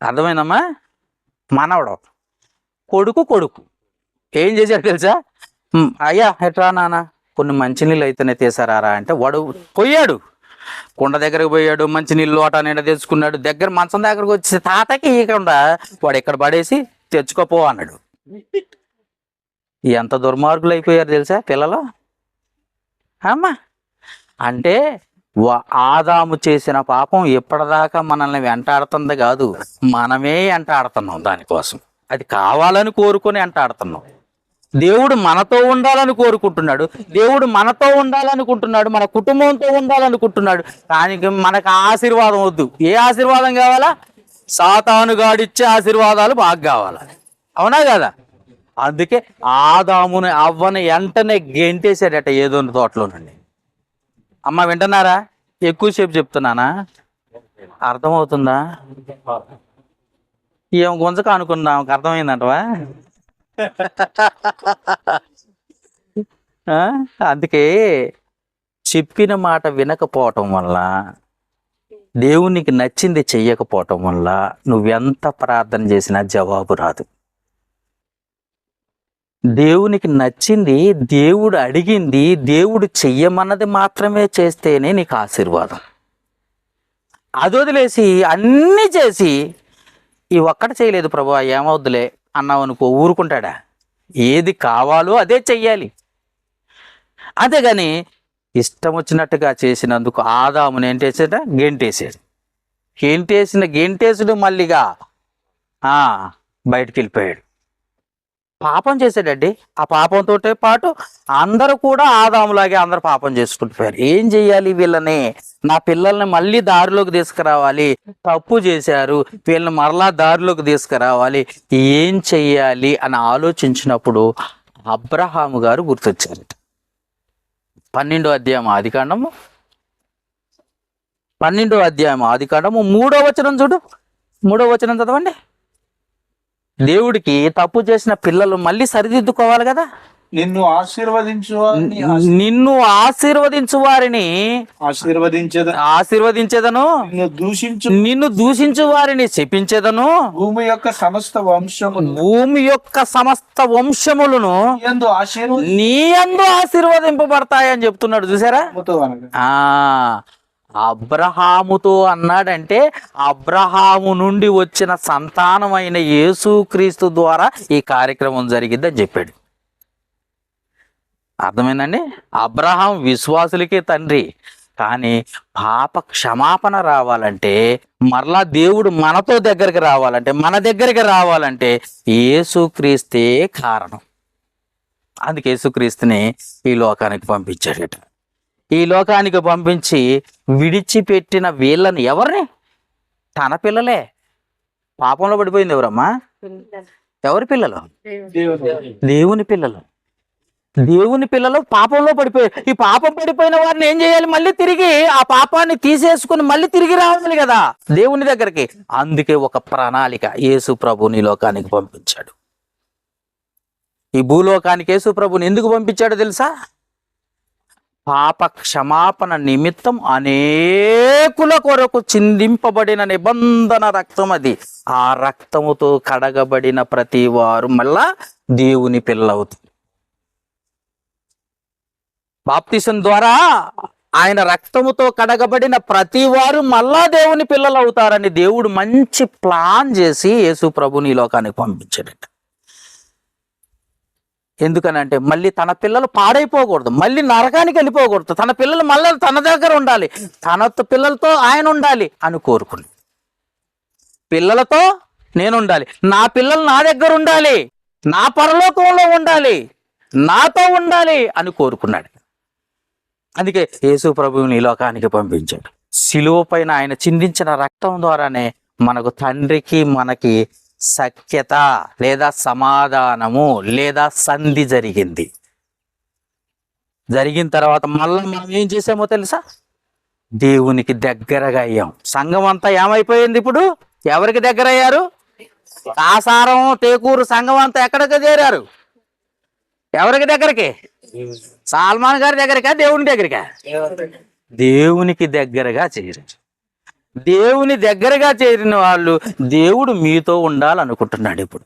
అర్థమైందమ్మా? మనవడు కొడుకు ఏం చేశాడు తెలుసా? అయ్యా ఎట్రా నాన్న కొన్ని మంచినీళ్ళు అయితేనే తీసారా అంటే వాడు పోయాడు, కుండ దగ్గరకు పోయాడు, మంచినీళ్ళు లోట నిండా తెచ్చుకున్నాడు. దగ్గర మంచం దగ్గరకు వచ్చి తాతకి ఇవ్వకుండా వాడు ఇక్కడ పడేసి తెచ్చుకోపో అన్నాడు. ఎంత దుర్మార్గులు అయిపోయారు తెలుసా పిల్లలు. అమ్మా అంటే ఆదాము చేసిన పాపం ఇప్పటిదాకా మనల్ని వెంటాడుతుంది కాదు, మనమే వెంటాడుతున్నాం దానికోసం. అది కావాలని కోరుకొని వెంటాడుతున్నాం. దేవుడు మనతో ఉండాలని కోరుకుంటున్నాడు, దేవుడు మనతో ఉండాలనుకుంటున్నాడు, మన కుటుంబంతో ఉండాలనుకుంటున్నాడు. కానీ మనకు ఆశీర్వాదం వద్దు. ఏ ఆశీర్వాదం కావాలా? సాతాను గాడిచ్చే ఆశీర్వాదాలు బాగా కావాలా. అవునా కదా? అందుకే ఆదాముని అవ్వని వెంటనే గెంటేసాడట ఏదోని తోటలో నుండి. అమ్మ వింటున్నారా? ఎక్కువసేపు చెప్తున్నానా? అర్థమవుతుందా? ఏం గుంజక అనుకున్నా, అర్థమైందంటవా? అందుకే చెప్పిన మాట వినకపోవటం వల్ల, దేవునికి నచ్చింది చెయ్యకపోవటం వల్ల నువ్వెంత ప్రార్థన చేసినా జవాబు రాదు. దేవునికి నచ్చింది, దేవుడు అడిగింది, దేవుడు చెయ్యమన్నది మాత్రమే చేస్తేనే నీకు ఆశీర్వాదం. అది వదిలేసి అన్నీ చేసి ఈ ఒక్కటి చేయలేదు ప్రభు ఏమవుద్దులే అన్నావు అనుకో, ఊరుకుంటాడా? ఏది కావాలో అదే చెయ్యాలి. అంతేగాని ఇష్టం వచ్చినట్టుగా చేసినందుకు ఆదాముని ఏం చేసాడ? గెంటేసాడు. గెంటేసుడు మళ్ళీగా బయటికి వెళ్ళిపోయాడు. పాపం చేశాడండి. ఆ పాపంతో పాటు అందరూ కూడా ఆదాములాగే అందరూ పాపం చేసుకుంటుపోయారు. ఏం చెయ్యాలి? వీళ్ళని, నా పిల్లల్ని మళ్ళీ దారిలోకి తీసుకురావాలి, తప్పు చేశారు, వీళ్ళని మరలా దారిలోకి తీసుకురావాలి, ఏం చెయ్యాలి అని ఆలోచించినప్పుడు అబ్రహాము గారు గుర్తొచ్చారట. 12వ అధ్యాయం ఆదికాండము 12వ అధ్యాయం ఆదికాండము 3వ వచనం చూడు. 3వ వచనం చదవండి. దేవుడికి తప్పు చేసిన పిల్లలు మళ్ళీ సరిదిద్దుకోవాలి కదా. నిన్ను ఆశీర్వదించు నిన్ను ఆశీర్వదించు వారిని ఆశీర్వదించేదను, నిన్ను దూషించు వారిని శపించేదను, భూమి యొక్క సమస్త వంశములను నీ యందు ఆశీర్వదింపబడతాయని చెప్తున్నాడు. చూసారా? అబ్రహాముతో అన్నాడంటే అబ్రహాము నుండి వచ్చిన సంతానమైన యేసుక్రీస్తు ద్వారా ఈ కార్యక్రమం జరిగిద్దని చెప్పాడు. అర్థమైందండి? అబ్రహాం విశ్వాసులకే తండ్రి, కానీ పాప క్షమాపణ రావాలంటే, మరలా దేవుడు మనతో దగ్గరికి రావాలంటే, మన దగ్గరికి రావాలంటే యేసుక్రీస్తే కారణం. అందుకే యేసుక్రీస్తుని ఈ లోకానికి పంపించాడట. ఈ లోకానికి పంపించి విడిచిపెట్టిన వీళ్ళని ఎవరిని? తన పిల్లలే. పాపంలో పడిపోయింది ఎవరమ్మా? ఎవరి పిల్లలు? దేవుని పిల్లలు. దేవుని పిల్లలు పాపంలో పడిపోయి, ఈ పాపం పడిపోయిన వారిని ఏం చేయాలి? మళ్ళీ తిరిగి ఆ పాపాన్ని తీసేసుకుని మళ్ళీ తిరిగి రావాలి కదా దేవుని దగ్గరికి. అందుకే ఒక ప్రణాళిక యేసు ప్రభుని లోకానికి పంపించాడు. ఈ భూలోకానికి యేసు ప్రభుని ఎందుకు పంపించాడో తెలుసా? పాప క్షమాపణ నిమిత్తం అనేకుల కొరకు చిందింపబడిన నిబంధన రక్తం అది. ఆ రక్తముతో కడగబడిన ప్రతి వారు మళ్ళా దేవుని పిల్లవుతారు. బాప్తిసం ద్వారా ఆయన రక్తముతో కడగబడిన ప్రతి వారు మళ్ళా దేవుని పిల్లలు అవుతారని దేవుడు మంచి ప్లాన్ చేసి యేసు ప్రభుని ఈ లోకానికి పంపించాడట. ఎందుకనంటే మళ్ళీ తన పిల్లలు పాడైపోకూడదు, మళ్ళీ నరకానికి వెళ్ళిపోకూడదు, తన పిల్లలు మళ్ళీ తన దగ్గర ఉండాలి, తన పిల్లలతో ఆయన ఉండాలి అని కోరుకుని, పిల్లలతో నేను ఉండాలి, నా పిల్లలు నా దగ్గర ఉండాలి, నా పరలోకంలో ఉండాలి, నాతో ఉండాలి అని కోరుకున్నాడు. అందుకే యేసు ప్రభువుని ఈ లోకానికి పంపించాడు. శిలువ పైన ఆయన చిందించిన రక్తం ద్వారానే మనకు తండ్రికి మనకి సఖ్యత లేదా సమాధానము లేదా సంధి జరిగింది. జరిగిన తర్వాత మళ్ళీ మనం ఏం చేసామో తెలుసా? దేవునికి దగ్గరగా అయ్యాం. సంఘం అంతా ఏమైపోయింది? ఇప్పుడు ఎవరికి దగ్గర అయ్యారు? కాసారం తేకూరు సంఘం అంతా ఎక్కడికి చేరారు? ఎవరికి దగ్గరికి? సాల్మాన్ గారి దగ్గరకా దేవుని దగ్గరకా? దేవునికి దగ్గరగా చేరారు. దేవుని దగ్గరగా చేరిన వాళ్ళు దేవుడు మీతో ఉండాలనుకుంటున్నాడు. ఇప్పుడు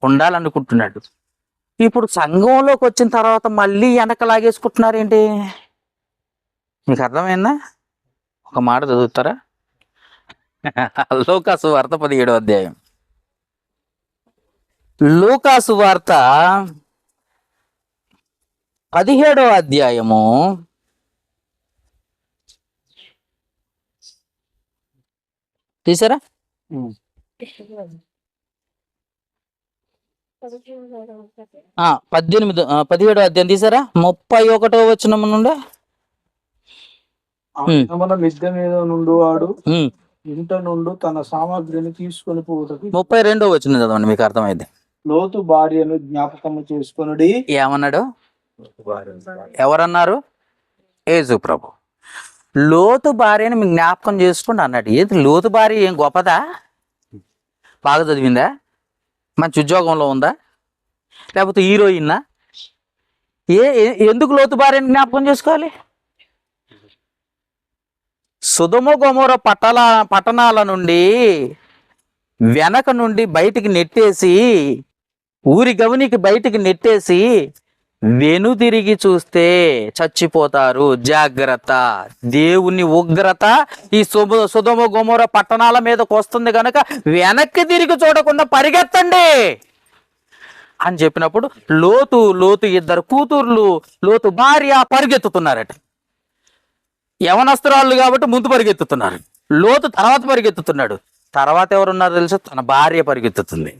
ఉండాలనుకుంటున్నాడు. ఇప్పుడు సంఘంలోకి వచ్చిన తర్వాత మళ్ళీ వెనక లాగేసుకుంటున్నారేంటి? మీకు అర్థమైందా? ఒక మాట చదువుతారా? లూకాసు వార్త 17వ అధ్యాయం. లూకాసు వార్త 17వ అధ్యాయము 18 17వ అధ్యాయం తీసారా? 31వ వచనం నుండి. మిద్దె మీద నుండి వాడు ఇంట నుండి తన సామాగ్రిని తీసుకొని పోతుంది. 32వ వచనం చదవండి, మీకు అర్థమైంది. లోతు భార్యను జ్ఞాపకం చేసుకొనుడి. ఏమన్నాడు? ఎవరన్నారు? యేసు ప్రభు. లోతు భార్యని మీకు జ్ఞాపకం చేసుకోండి అన్నాడు. ఏది లోతు భార్య ఏం గొప్పదా? బాగా చదివిందా? మంచి ఉద్యోగంలో ఉందా? లేకపోతే హీరోయిన్నా? ఎందుకు లోతు భార్యని జ్ఞాపకం చేసుకోవాలి? సొదొమ గొమొర పట్టణాల నుండి వెనక నుండి బయటికి నెట్టేసి, ఊరి గవనికి బయటికి నెట్టేసి వెనుదిరిగి చూస్తే చచ్చిపోతారు. జాగ్రత్త. దేవుని ఉగ్రత ఈ సొదొమ గొమొర పట్టణాల మీదకి వస్తుంది కనుక వెనక్కి తిరిగి చూడకుండా పరిగెత్తండి అని చెప్పినప్పుడు లోతు 2 కూతుర్లు, లోతు భార్య పరిగెత్తుతున్నారట. యవనస్తురాళ్ళు కాబట్టి ముందు పరిగెత్తుతున్నారు. లోతు తర్వాత పరిగెత్తుతున్నాడు. తర్వాత ఎవరున్నారు తెలుసా? తన భార్య పరిగెత్తుతుంది.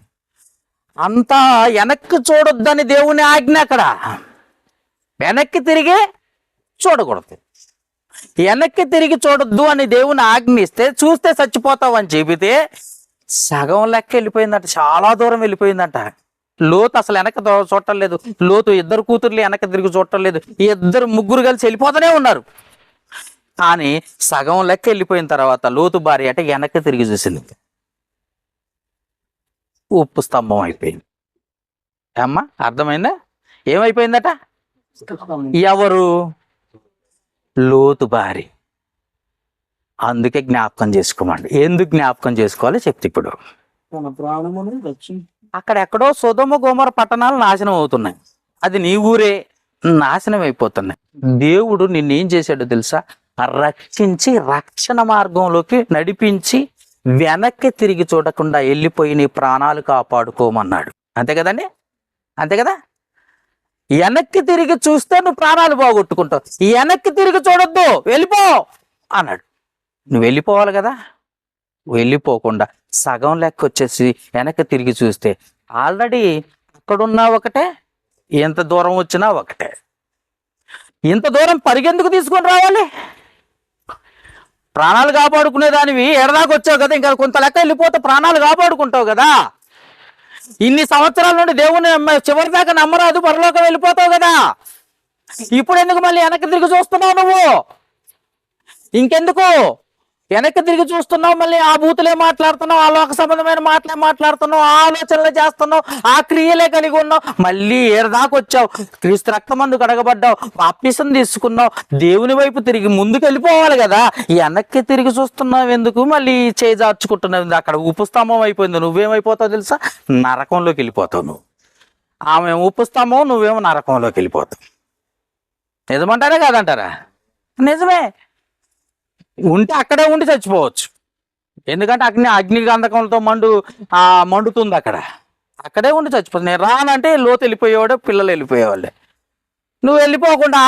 అంతా వెనక్కి చూడొద్దని దేవుని ఆజ్ఞ. అక్కడ వెనక్కి తిరిగి చూడకూడదు. వెనక్కి తిరిగి చూడొద్దు అని దేవుని ఆజ్ఞ ఇస్తే, చూస్తే చచ్చిపోతావు అని చెబితే సగం లెక్క వెళ్ళిపోయిందంట, చాలా దూరం వెళ్ళిపోయిందంట. లోతు అసలు వెనక్కి చూడటం లేదు. లోతు 2 కూతుర్లు వెనక్కి తిరిగి చూడటం లేదు. 2 ముగ్గురు కలిసి వెళ్ళిపోతూనే ఉన్నారు. అని సగం లెక్క వెళ్ళిపోయిన తర్వాత లోతు భార్య అంటే వెనక్కి తిరిగి చూసింది. ఉప్పు స్తంభం అయిపోయింది. అమ్మా అర్థమైందా? ఏమైపోయిందట? ఎవరు? లోతు భార్య. అందుకే జ్ఞాపకం చేసుకోమండి. ఎందుకు జ్ఞాపకం చేసుకోవాలో చెప్తే ఇప్పుడు తన ప్రాణమును రక్షించు. అక్కడెక్కడో సొదొమ గొమొర పట్టణాలు నాశనం అవుతున్నాయి. అది నీ ఊరే నాశనం అయిపోతున్నాయి. దేవుడు నిన్నేం చేశాడో తెలుసా? రక్షించి రక్షణ మార్గంలోకి నడిపించి వెనక్కి తిరిగి చూడకుండా వెళ్ళిపోయి నీ ప్రాణాలు కాపాడుకోమన్నాడు. అంతే కదండి? అంతే కదా? వెనక్కి తిరిగి చూస్తే నువ్వు ప్రాణాలు పోగొట్టుకుంటావు. వెనక్కి తిరిగి చూడొద్దు, వెళ్ళిపో అన్నాడు. నువ్వు వెళ్ళిపోవాలి కదా, వెళ్ళిపోకుండా సగం లెక్క వచ్చేసి వెనక్కి తిరిగి చూస్తే ఆల్రెడీ అక్కడున్నా ఒకటే, ఎంత దూరం వచ్చినా ఒకటే. ఇంత దూరం పరిగెందుకు తీసుకొని రావాలి? ప్రాణాలు కాపాడుకునే దానివి ఎడదాకా వచ్చావు కదా, ఇంకా కొంత లెక్క వెళ్ళిపోతే ప్రాణాలు కాపాడుకుంటావు కదా. ఇన్ని సంవత్సరాల నుండి దేవుని చివరి దాకా నమ్మరాదు, పరలోకం వెళ్ళిపోతావు కదా. ఇప్పుడు ఎందుకు మళ్ళీ వెనక్కి తిరిగి చూస్తున్నావు? నువ్వు ఇంకెందుకు వెనక్కి తిరిగి చూస్తున్నావు? మళ్ళీ ఆ బూతులే మాట్లాడుతున్నావు, ఆ లోక సంబంధమైన మాటలే మాట్లాడుతున్నావు, ఆ ఆలోచనలే చేస్తున్నావు, ఆ క్రియలే కలిగి ఉన్నావు. మళ్ళీ ఏడదాకా వచ్చావు, క్రీస్తు రక్తమందు కడగబడ్డావు, బాప్తిసం తీసుకున్నావు, దేవుని వైపు తిరిగి ముందుకు వెళ్ళిపోవాలి కదా. వెనక్కి తిరిగి చూస్తున్నావు ఎందుకు? మళ్ళీ చేజార్చుకుంటున్నావు. అక్కడ ఉప్పు స్తంభం అయిపోయింది. నువ్వేమైపోతావు తెలుసా? నరకంలోకి వెళ్ళిపోతావు. నువ్వు ఆమె ఉప్పు స్తంభం, నువ్వేమో నరకంలోకి వెళ్ళిపోతావు. నిజమంటారా కాదంటారా? నిజమే. ఉంటే అక్కడే ఉండి చచ్చిపోవచ్చు. ఎందుకంటే అగ్ని గంధకంతో మండుతుంది అక్కడే ఉండి చచ్చిపోతుంది. నేను రానంటే లోతు వెళ్ళిపోయేవాడే, పిల్లలు వెళ్ళిపోయేవాళ్ళే. నువ్వు వెళ్ళిపోకుండా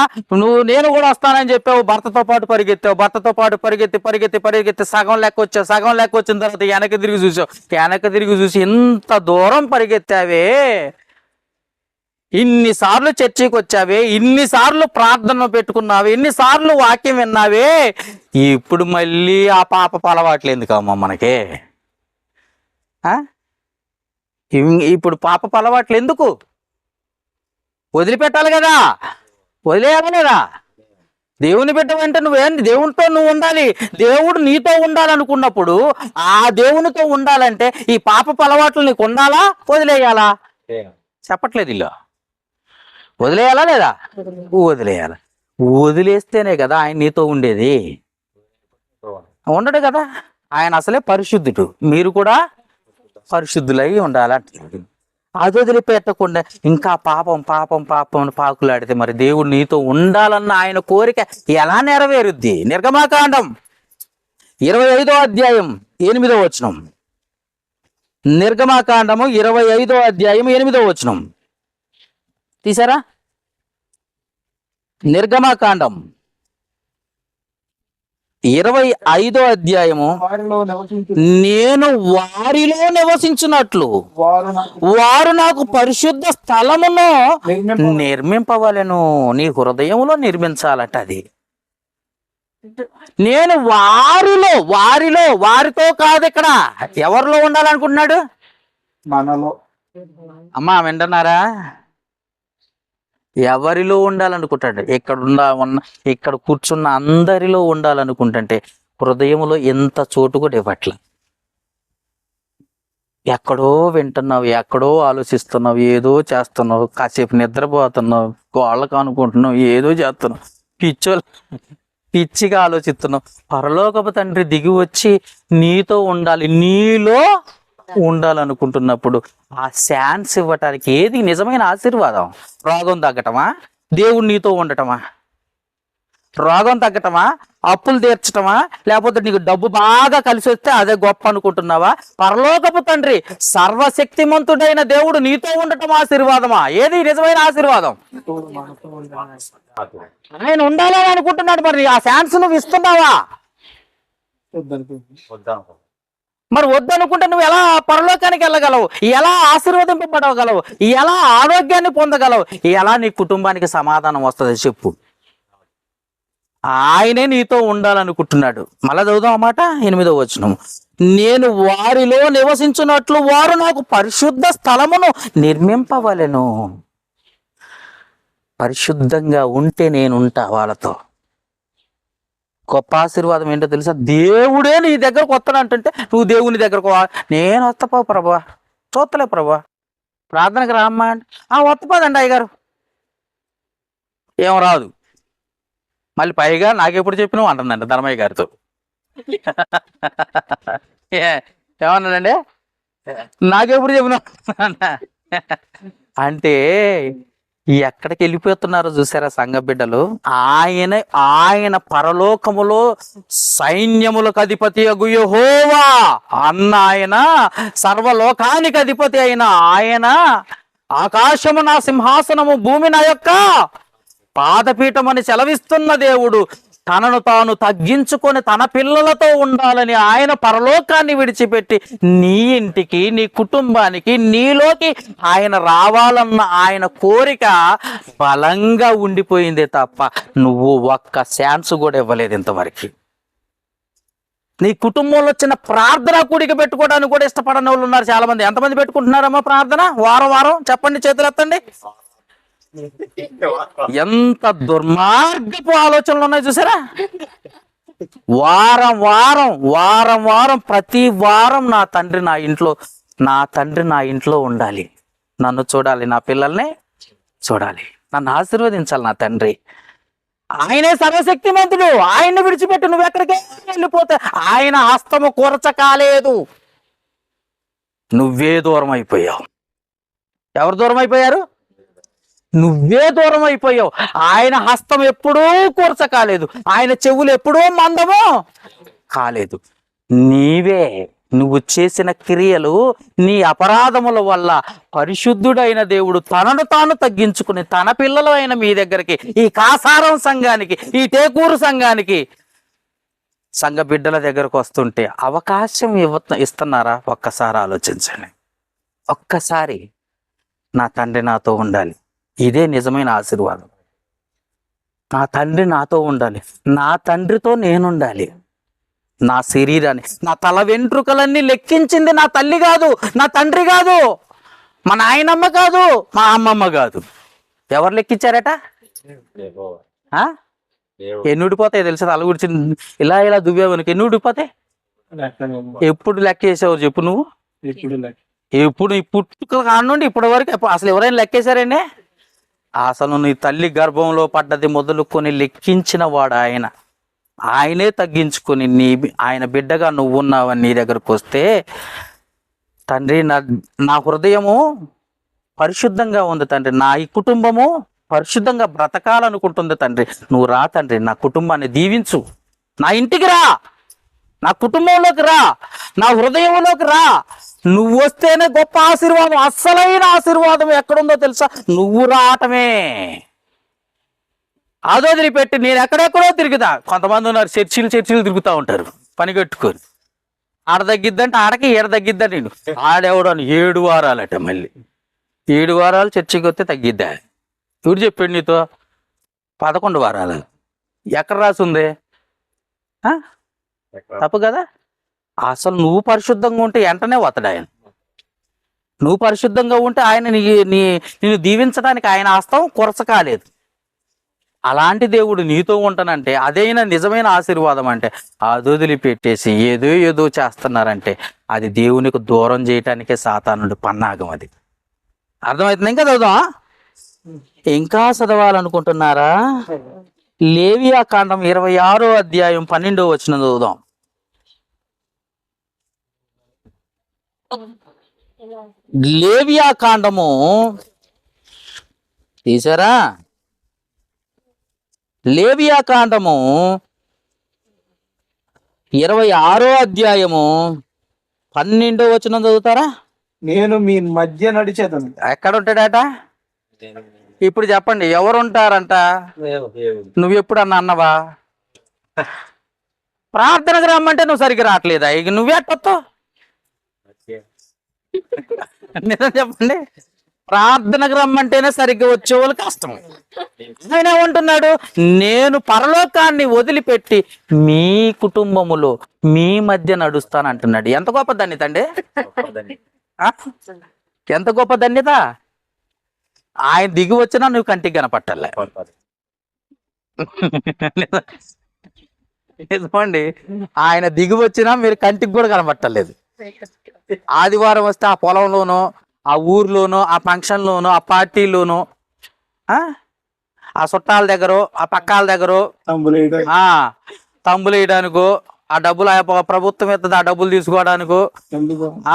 నేను కూడా వస్తానని చెప్పావు, భర్తతో పాటు పరిగెత్తావు, భర్తతో పాటు పరిగెత్తి సగం లెక్క వచ్చావు. సగం లెక్క వచ్చిన తర్వాత వెనక్కి తిరిగి చూసావు. వెనక్కి తిరిగి చూసి ఇంత దూరం పరిగెత్తావే, ఇన్నిసార్లు చర్చికి వచ్చావే, ఇన్నిసార్లు ప్రార్థన పెట్టుకున్నావే, ఇన్నిసార్లు వాక్యం విన్నావే, ఇప్పుడు మళ్ళీ ఆ పాపపు అలవాట్లు ఎందుకమ్మా మనకి? ఇప్పుడు పాపపు అలవాట్లు ఎందుకు? వదిలిపెట్టాలి కదా, వదిలేయాలి కదా. దేవుని బిడ్డ వెంట నువ్వేంటి? దేవునితో నువ్వు ఉండాలి, దేవుడు నీతో ఉండాలనుకున్నప్పుడు ఆ దేవునితో ఉండాలంటే ఈ పాపపు అలవాట్లు నీకు ఉండాలా, వదిలేయాలా? చెప్పట్లేదు ఇల్లు. వదిలేయాలా లేదా? వదిలేయాలా. వదిలేస్తేనే కదా ఆయన నీతో ఉండేది. ఉండడు కదా. ఆయన అసలే పరిశుద్ధుడు, మీరు కూడా పరిశుద్ధులై ఉండాలంటున్నాడు. అది వదిలిపెట్టకుండా ఇంకా పాపం పాకులాడితే మరి దేవుడు నీతో ఉండాలన్న ఆయన కోరిక ఎలా నెరవేరుద్ది? నిర్గమాకాండం 25వ అధ్యాయం 8వ వచనం. నిర్గమాకాండము 25వ అధ్యాయం 8వ వచనం తీసారా? నిర్గమాకాండం 25వ అధ్యాయము. నేను వారిలో నివసించినట్లు వారు నాకు పరిశుద్ధ స్థలమును నిర్మింపవలెను. నీ హృదయంలో నిర్మించాలట. అది నేను వారితో కాదు, ఇక్కడ ఎవరిలో ఉండాలనుకుంటున్నాడు? మనలో. అమ్మా వింటున్నారా? ఎవరిలో ఉండాలనుకుంటాడు? ఇక్కడ కూర్చున్న అందరిలో ఉండాలనుకుంటుంటే హృదయంలో ఎంత చోటు కూడా ఇవ్వట్ల. ఎక్కడో వింటున్నావు, ఎక్కడో ఆలోచిస్తున్నావు, ఏదో చేస్తున్నావు, కాసేపు నిద్రపోతున్నావు, గోళ్ళకు అనుకుంటున్నావు, ఏదో చేస్తున్నావు, పిచ్చిగా ఆలోచిస్తున్నావు. పరలోకపు తండ్రి దిగి వచ్చి నీతో ఉండాలి, నీలో ఉండాలనుకుంటున్నప్పుడు ఆ ఛాన్స్ ఇవ్వటానికి ఏది నిజమైన ఆశీర్వాదం? రోగం తగ్గటమా? దేవుడు నీతో ఉండటమా? రోగం తగ్గటమా? అప్పులు తీర్చటమా? లేకపోతే నీకు డబ్బు బాగా కలిసి వస్తే అదే గొప్ప అనుకుంటున్నావా? పరలోకపు తండ్రి సర్వశక్తిమంతుడైన దేవుడు నీతో ఉండటం ఆశీర్వాదమా? ఏది నిజమైన ఆశీర్వాదం? ఆయన ఉండాలని అనుకుంటున్నాడు. మరి ఆ ఛాన్స్ నువ్వు ఇస్తున్నావా? మరి వద్దనుకుంటే నువ్వు ఎలా పరలోకానికి వెళ్ళగలవు? ఎలా ఆశీర్వదింపబడగలవు? ఎలా ఆరోగ్యాన్ని పొందగలవు? ఎలా నీ కుటుంబానికి సమాధానం వస్తుంది చెప్పు? ఆయనే నీతో ఉండాలనుకుంటున్నాడు. మళ్ళా చదువుదాం అన్నమాట 8వ వచనం. నేను వారిలో నివసించున్నట్లు వారు నాకు పరిశుద్ధ స్థలమును నిర్మింపవలెను. పరిశుద్ధంగా ఉంటే నేనుంటా వాళ్ళతో. గొప్ప ఆశీర్వాదం ఏంటో తెలుసా? దేవుడే నీ దగ్గరకు వస్తాడు అంటుంటే నువ్వు దేవుని దగ్గరకు నేను వస్తపో ప్రభా, చూస్తలే ప్రభా, ప్రార్థనకు రామ్మా అంటే వస్తపోదండి అయ్యగారు, ఏం రాదు. మళ్ళీ పైగా నాకెప్పుడు చెప్పినావు అంటుందండి ధర్మయ్య గారితో. ఏమన్నాడండి, నాకెప్పుడు చెప్పినావు అంటే ఎక్కడికి వెళ్ళిపోతున్నారో చూసారా సంఘ బిడ్డలు. ఆయన పరలోకములో సైన్యములకు అధిపతి అగు యెహోవా అన్న ఆయన, సర్వలోకానికి అధిపతి అయిన ఆయన, ఆకాశము నా సింహాసనము, భూమి నా యొక్క పాదపీఠం అని సెలవిస్తున్న దేవుడు తనను తాను తగ్గించుకొని తన పిల్లలతో ఉండాలని ఆయన పరలోకాన్ని విడిచిపెట్టి నీ ఇంటికి, నీ కుటుంబానికి, నీలోకి ఆయన రావాలన్న ఆయన కోరిక బలంగా ఉండిపోయిందే తప్ప నువ్వు ఒక్క ఛాన్స్ కూడా ఇవ్వలేదు ఇంతవరకు. నీ కుటుంబంలో చిన్న ప్రార్థన కూడిక పెట్టుకోవడానికి కూడా ఇష్టపడని వాళ్ళు ఉన్నారు చాలా మంది. ఎంతమంది పెట్టుకుంటున్నారమ్మా ప్రార్థన వారం వారం? చెప్పండి, చేతులు ఎత్తండి. ఎంత దుర్మార్గపు ఆలోచనలు ఉన్నాయి చూసారా. వారం వారం వారం వారం ప్రతి వారం నా తండ్రి నా ఇంట్లో ఉండాలి, నన్ను చూడాలి, నా పిల్లల్ని చూడాలి, నన్ను ఆశీర్వదించాలి నా తండ్రి. ఆయనే సర్వశక్తిమంతుడు, ఆయన్ని విడిచిపెట్టి నువ్వు ఎక్కడికి వెళ్ళిపోతే ఆయన హస్తము కూర్చ కాలేదు. నువ్వే దూరం అయిపోయావు. ఎవరు దూరం అయిపోయారు? నువ్వే దూరం అయిపోయావు. ఆయన హస్తం ఎప్పుడూ కూర్చ కాలేదు, ఆయన చెవులు ఎప్పుడూ మందము కాలేదు. నువ్వు చేసిన క్రియలు, నీ అపరాధముల వల్ల పరిశుద్ధుడైన దేవుడు తనను తాను తగ్గించుకుని తన పిల్లలు అయిన మీ దగ్గరికి, ఈ కాసారం సంఘానికి, ఈ టేకూరు సంఘానికి, సంఘ బిడ్డల దగ్గరకు వస్తుంటే అవకాశం ఇస్తున్నారా? ఒక్కసారి ఆలోచించండి. ఒక్కసారి నా తండ్రి నాతో ఉండాలి, ఇదే నిజమైన ఆశీర్వాదం. నా తండ్రి నాతో ఉండాలి, నా తండ్రితో నేనుండాలి. నా శరీరాన్ని, నా తల వెంట్రుకలన్నీ లెక్కించింది నా తల్లి కాదు, నా తండ్రి కాదు, మా నాయనమ్మ కాదు, మా అమ్మమ్మ కాదు. ఎవరు లెక్కించారట? ఎన్ని ఊడిపోతాయి తెలుసా? తల గురించి ఇలా ఇలా దువ్వేవనికి ఎన్ని ఊడిపోతాయి? ఎప్పుడు లెక్క వేసావు చెప్పు నువ్వు? ఎప్పుడు ఈ పుట్టుక కానుండి ఇప్పటి వరకు అసలు ఎవరైనా లెక్కేశారండి? అసలు నీ తల్లి గర్భంలో పడ్డది మొదలుకొని లెక్కించిన వాడు ఆయన. ఆయనే తగ్గించుకొని ఆయన బిడ్డగా నువ్వు ఉన్నావని నీ దగ్గరకు వస్తే, తండ్రి నా హృదయము పరిశుద్ధంగా ఉంది తండ్రి, నా ఈ కుటుంబము పరిశుద్ధంగా బ్రతకాలనుకుంటుంది తండ్రి, నువ్వు రా తండ్రి, నా కుటుంబాన్ని దీవించు, నా ఇంటికి రా, నా కుటుంబంలోకి రా, నా హృదయంలోకి రా. నువ్వు వస్తేనే గొప్ప ఆశీర్వాదం. అస్సలైన ఆశీర్వాదం ఎక్కడుందో తెలుసా? నువ్వు రావటమే. అదొదిలి పెట్టి నేను ఎక్కడెక్కడో తిరుగుతా. కొంతమంది ఉన్నారు చర్చిలు తిరుగుతూ ఉంటారు పని కట్టుకొని. ఆడ తగ్గిద్దంటే ఆడకి, ఈడ తగ్గిద్దంటే నేను ఆడెవడో 7 వారాలట. మళ్ళీ 7 వారాలు చర్చికి వస్తే తగ్గిద్దా? ఎవరు చెప్పాడు నీతో? 11 వారాలు. ఎక్కడ రాసుంది? తప్పు కదా. అసలు నువ్వు పరిశుద్ధంగా ఉంటే వెంటనే వస్తాడు ఆయన. నువ్వు పరిశుద్ధంగా ఉంటే ఆయన నిన్ను దీవించడానికి ఆయన హస్తం కొరస కాలేదు. అలాంటి దేవుడు నీతో ఉంటానంటే అదైనా నిజమైన ఆశీర్వాదం. అంటే అది వదిలిపెట్టేసి ఏదో చేస్తున్నారంటే అది దేవునికి దూరం చేయటానికే సాతానుడు పన్నాగం. అది అర్థమవుతుంది. ఇంకా చదువుదాం. ఇంకా చదవాలనుకుంటున్నారా? లేవియా కాండం 26వ అధ్యాయం 12వ వచనం చదువుదాం. లేవియా కాండము తీసారా? లేవియా కాండము 26వ అధ్యాయము 12వ వచనం చదువుతారా? నేను మీ మధ్య నడిచేదను. ఎక్కడ ఉంటాడట? ఇప్పుడు చెప్పండి, ఎవరు ఉంటారంట? నువ్వెప్పుడన్నా అన్నవా? ప్రార్థనకు రమ్మంటే నువ్వు సరిగ్గా రావట్లేదా? ఇక నువ్వేట్టొస్తావు? నిజం చెప్పండి, ప్రార్థనకు రమ్మంటేనే సరిగ్గా వచ్చేవాళ్ళు కష్టం. ఆయన ఏమంటున్నాడు? నేను పరలోకాన్ని వదిలిపెట్టి మీ కుటుంబములో మీ మధ్య నడుస్తాను అంటున్నాడు. ఎంత గొప్ప ధన్యత అండి! ఎంత గొప్ప ధన్యత! ఆయన దిగి వచ్చినా నువ్వు కంటికి కనపట్టాలే. నిజమండి. ఆయన దిగి వచ్చినా మీరు కంటికి కూడా కనబట్టలేదు. ఆదివారం వస్తే ఆ పొలంలోనో, ఆ ఊర్లోనో, ఆ ఫంక్షన్లోనో, ఆ పార్టీలోనో, ఆ చుట్టాల దగ్గర, ఆ పక్కాల దగ్గర తంబులు వేయడానికో, ఆ డబ్బులు ప్రభుత్వం ఇస్తుంది, ఆ డబ్బులు తీసుకోవడానికో,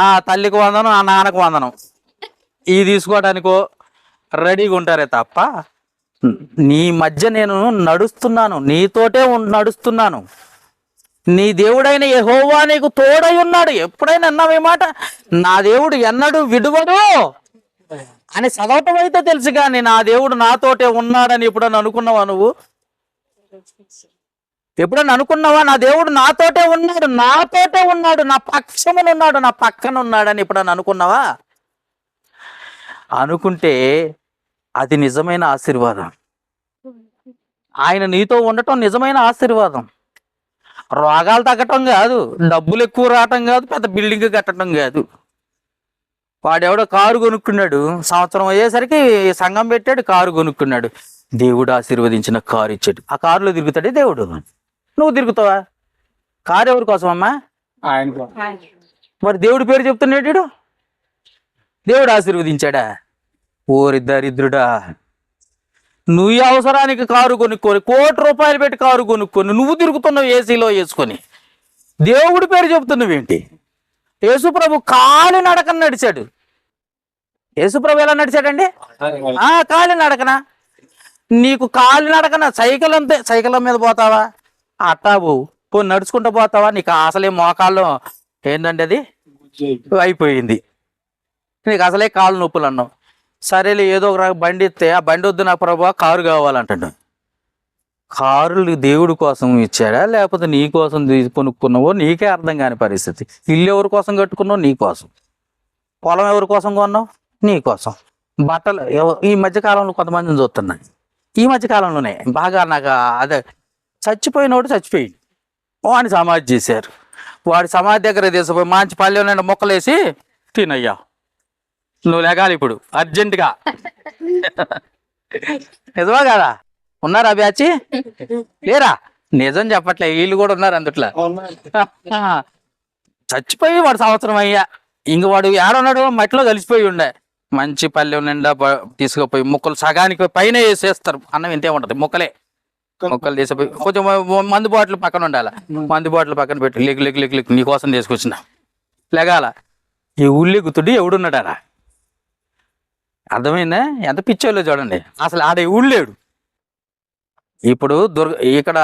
ఆ తల్లికి వందనం, ఆ నాన్నకు వందనం ఇవి తీసుకోవడానికో రెడీగా ఉంటారే తప్ప నీ మధ్య నేను నడుస్తున్నాను, నీతోటే నడుస్తున్నాను, నీ దేవుడైన యెహోవా నీకు తోడై ఉన్నాడు. ఎప్పుడైనా అన్నావు ఈ మాట? నా దేవుడు ఎన్నడూ విడువడు అని చదవటం అయితే తెలుసు, కానీ నా దేవుడు నాతోటే ఉన్నాడని ఎప్పుడన్నా అనుకున్నావా నువ్వు? ఎప్పుడన్నా అనుకున్నావా నా దేవుడు నాతోటే ఉన్నాడు, నాతోటే ఉన్నాడు, నా పక్షమున ఉన్నాడు, నా పక్కన ఉన్నాడని ఎప్పుడన్నా అనుకున్నావా? అనుకుంటే అది నిజమైన ఆశీర్వాదం. ఆయన నీతో ఉండటం నిజమైన ఆశీర్వాదం. రోగాలు తగ్గటం కాదు, డబ్బులు ఎక్కువ రావటం కాదు, పెద్ద బిల్డింగ్ కట్టడం కాదు. వాడెవడో కారు కొనుక్కున్నాడు, సంవత్సరం అయ్యేసరికి సంఘం పెట్టాడు, కారు కొనుక్కున్నాడు. దేవుడు ఆశీర్వదించిన కారు ఇచ్చాడు. ఆ కారులో తిరుగుతాడే దేవుడు. నువ్వు తిరుగుతావా? కారు ఎవరి కోసం అమ్మా? మరి దేవుడి పేరు చెప్తున్నాడు. దేవుడు ఆశీర్వదించాడా? ఓరి దరిద్రుడా, నువ్వు అవసరానికి కారు కొనుక్కొని, ₹1,00,00,000 పెట్టి కారు కొనుక్కొని నువ్వు తిరుగుతున్నావు ఏసీలో వేసుకొని, దేవుడి పేరు చెప్తున్నావేంటి? యేసుప్రభు కాలి నడకన నడిచాడు. యేసుప్రభు ఎలా నడిచాడండి? కాలి నడకన. నీకు కాలి నడకన సైకిల్ అంతే, సైకిల్ మీద పోతావా? అట్టావు పో, నడుచుకుంటూ పోతావా? నీకు అసలే మోకాళ్ళు ఏంటంటే అది అయిపోయింది, నీకు అసలే కాళ్ళు నొప్పులు అన్నావు. సరేలే ఏదో ఒక బండి ఇస్తే, ఆ బండి వద్దు నాకు ప్రభు, కారు కావాలంటాడు. కారులు దేవుడి కోసం ఇచ్చాడా లేకపోతే నీ కోసం కొనుక్కున్నావో నీకే అర్థం కాని పరిస్థితి. ఇల్లు ఎవరి కోసం కట్టుకున్నావు? నీ కోసం. పొలం ఎవరి కోసం కొన్నావు? నీ కోసం. బట్టలు ఈ మధ్యకాలంలో కొంతమందిని చూస్తున్నాయి, ఈ మధ్యకాలంలోనే బాగా నాకు అదే చచ్చిపోయినోడు చచ్చిపోయింది వాడిని సమాధి చేశారు. వాడి సమాధి దగ్గర తీసిపోయి మంచి పల్లె నిండా మొక్కలేసి తినయ్యా, నువ్వు లేగాలి ఇప్పుడు అర్జెంటుగా. నిజమా కదా? ఉన్నారా బ్యాచి? లేరా? నిజం చెప్పట్లే, వీళ్ళు కూడా ఉన్నారు అందుట్లో. చచ్చిపోయి వాడు సంవత్సరం అయ్యా, ఇంక వాడు ఏడున్నాడు? మట్టిలో కలిసిపోయి ఉండే. మంచి పల్లె నిండా తీసుకుపోయి ముక్కలు సగానికి పైన వేసేస్తారు. అన్నం ఇంతే ఉంటది, ముక్కలు తీసిపోయి కొంచెం మందు బాటిల్ పక్కన ఉండాలి, మందు బాటిల్ పక్కన పెట్టి లెగ్ లెగ్ లెగ్ లెగ్ నీకోసం తీసుకొచ్చిన లెగాల. ఈ ఊళ్ళెగుతుడు ఎవడున్నాడా? అర్థమైందా? ఎంత పిచ్చోళ్ళో చూడండి. అసలు ఆడ ఊళ్ళేడు. ఇప్పుడు ఇక్కడ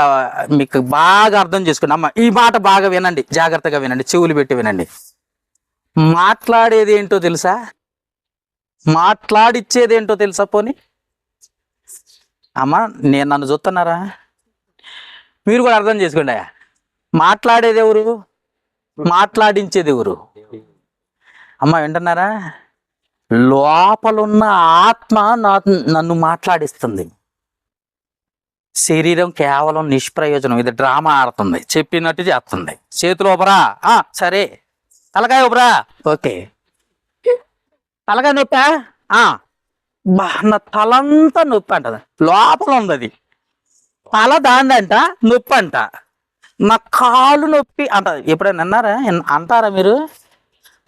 మీకు బాగా అర్థం చేసుకోండి అమ్మ, ఈ మాట బాగా వినండి, జాగ్రత్తగా వినండి, చెవులు పెట్టి వినండి. మాట్లాడేది ఏంటో తెలుసా? మాట్లాడిచ్చేది ఏంటో తెలుసా? పోనీ అమ్మ, నేను నన్ను చూస్తున్నారా? మీరు కూడా అర్థం చేసుకోండి. మాట్లాడేది ఎవరు? మాట్లాడించేది ఎవరు? అమ్మ వింటున్నారా? లోపలున్న ఆత్మ నన్ను మాట్లాడిస్తుంది. శరీరం కేవలం నిష్ప్రయోజనం, ఇది డ్రామా ఆడుతుంది, చెప్పినట్టు చేస్తుంది. చేతులు ఓపరా, సరే. తలకాయ ఓపరా, ఓకే. తలకాయ నొప్పా? నా తలంతా నొప్పి అంటది, లోపల ఉంది అది. తల దాందంట, నొప్పి అంట. నా కాలు నొప్పి అంటది. ఎప్పుడైనా అన్నారా? అంటారా మీరు?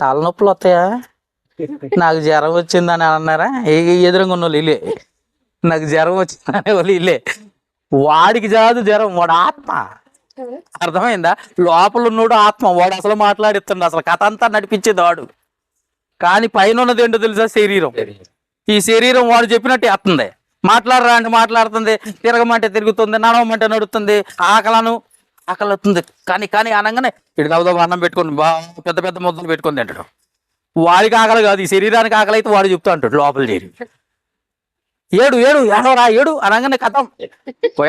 తలనొప్పులు వస్తాయా? నాకు జ్వరం వచ్చిందని అన్నారా? ఎదురుగా ఉన్న వాళ్ళు ఇల్లే, నాకు జ్వరం వచ్చిందనే వాళ్ళు ఇల్లే. వాడికి కాదు జ్వరం, వాడు ఆత్మ. అర్థమైందా? లోపల ఉన్నోడు ఆత్మ, వాడు అసలు మాట్లాడిస్తుండ, అసలు కథ అంతా నడిపించేది వాడు. కానీ పైన ఉన్నది ఏంటో తెలుసా? శరీరం. ఈ శరీరం వాడు చెప్పినట్టు వస్తుంది. మాట్లాడరా అంటే మాట్లాడుతుంది, తిరగమంటే తిరుగుతుంది, నడవమంటే నడుస్తుంది, ఆకలి వస్తుంది. కానీ అనగానే ఇటు దవదో అన్నం పెట్టుకొని బాగా పెద్ద పెద్ద ముద్దలు పెట్టుకొని తింటాడు. వాడికి ఆకలి కాదు, ఈ శరీరానికి ఆకలి అయితే వాడు చెప్తా అంటాడు లోపల చేరి. ఏడవరా ఏడు అనగానే కథం,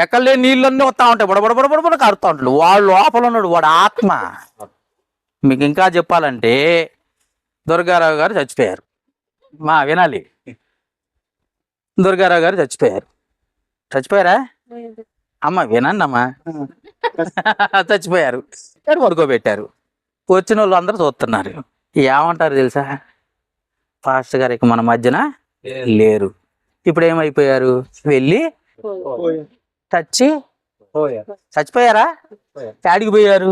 ఎక్కడ లేని నీళ్ళన్నీ వస్తా ఉంటాయి, బుడబుడబుడబుడ కారుతా ఉంటాడు. వాడు లోపల ఉన్నాడు, వాడు ఆత్మ. మీకు ఇంకా చెప్పాలంటే దుర్గారావు గారు చచ్చిపోయారు. వినాలి, దుర్గారావు గారు చచ్చిపోయారా అమ్మ? వినండి అమ్మా. చచ్చిపోయారు, పడుకోబెట్టారు. వచ్చిన వాళ్ళు అందరూ చూస్తున్నారు. ఏమంటారు తెలుసా? పాస్టర్ గారు ఇక మన మధ్యన లేరు. ఇప్పుడు ఏమైపోయారు? వెళ్ళి చచ్చి చచ్చిపోయారా? యాడికి పోయారు?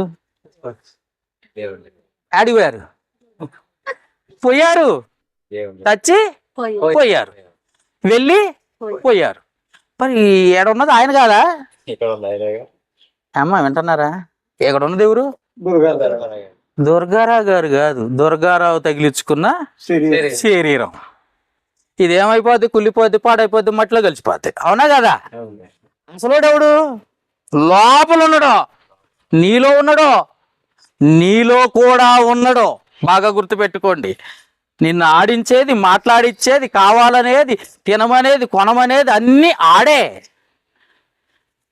యాడికి పోయారు? పోయారు. చచ్చి పోయారు. వెళ్ళి పోయారు. మరి ఏడున్నది ఆయన కాదా? అమ్మ వింటున్నారా? ఎక్కడ ఉన్నది ఎవరు? దుర్గారావు గారు కాదు, దుర్గారావు తగిలించుకున్న శరీరం. ఇదేమైపోద్ది? కుళ్ళిపోద్ది, పాడైపోద్ది, మట్టిలో కలిసిపోద్ది. అవునా కదా? అసలు ఎవడు లోపల ఉన్నాడో, నీలో ఉన్నాడో, నీలో కూడా ఉన్నాడో బాగా గుర్తుపెట్టుకోండి. నిన్ను ఆడించేది, మాట్లాడిచ్చేది, కావాలనేది, తినమనేది, కొనమనేది అన్ని ఆడే.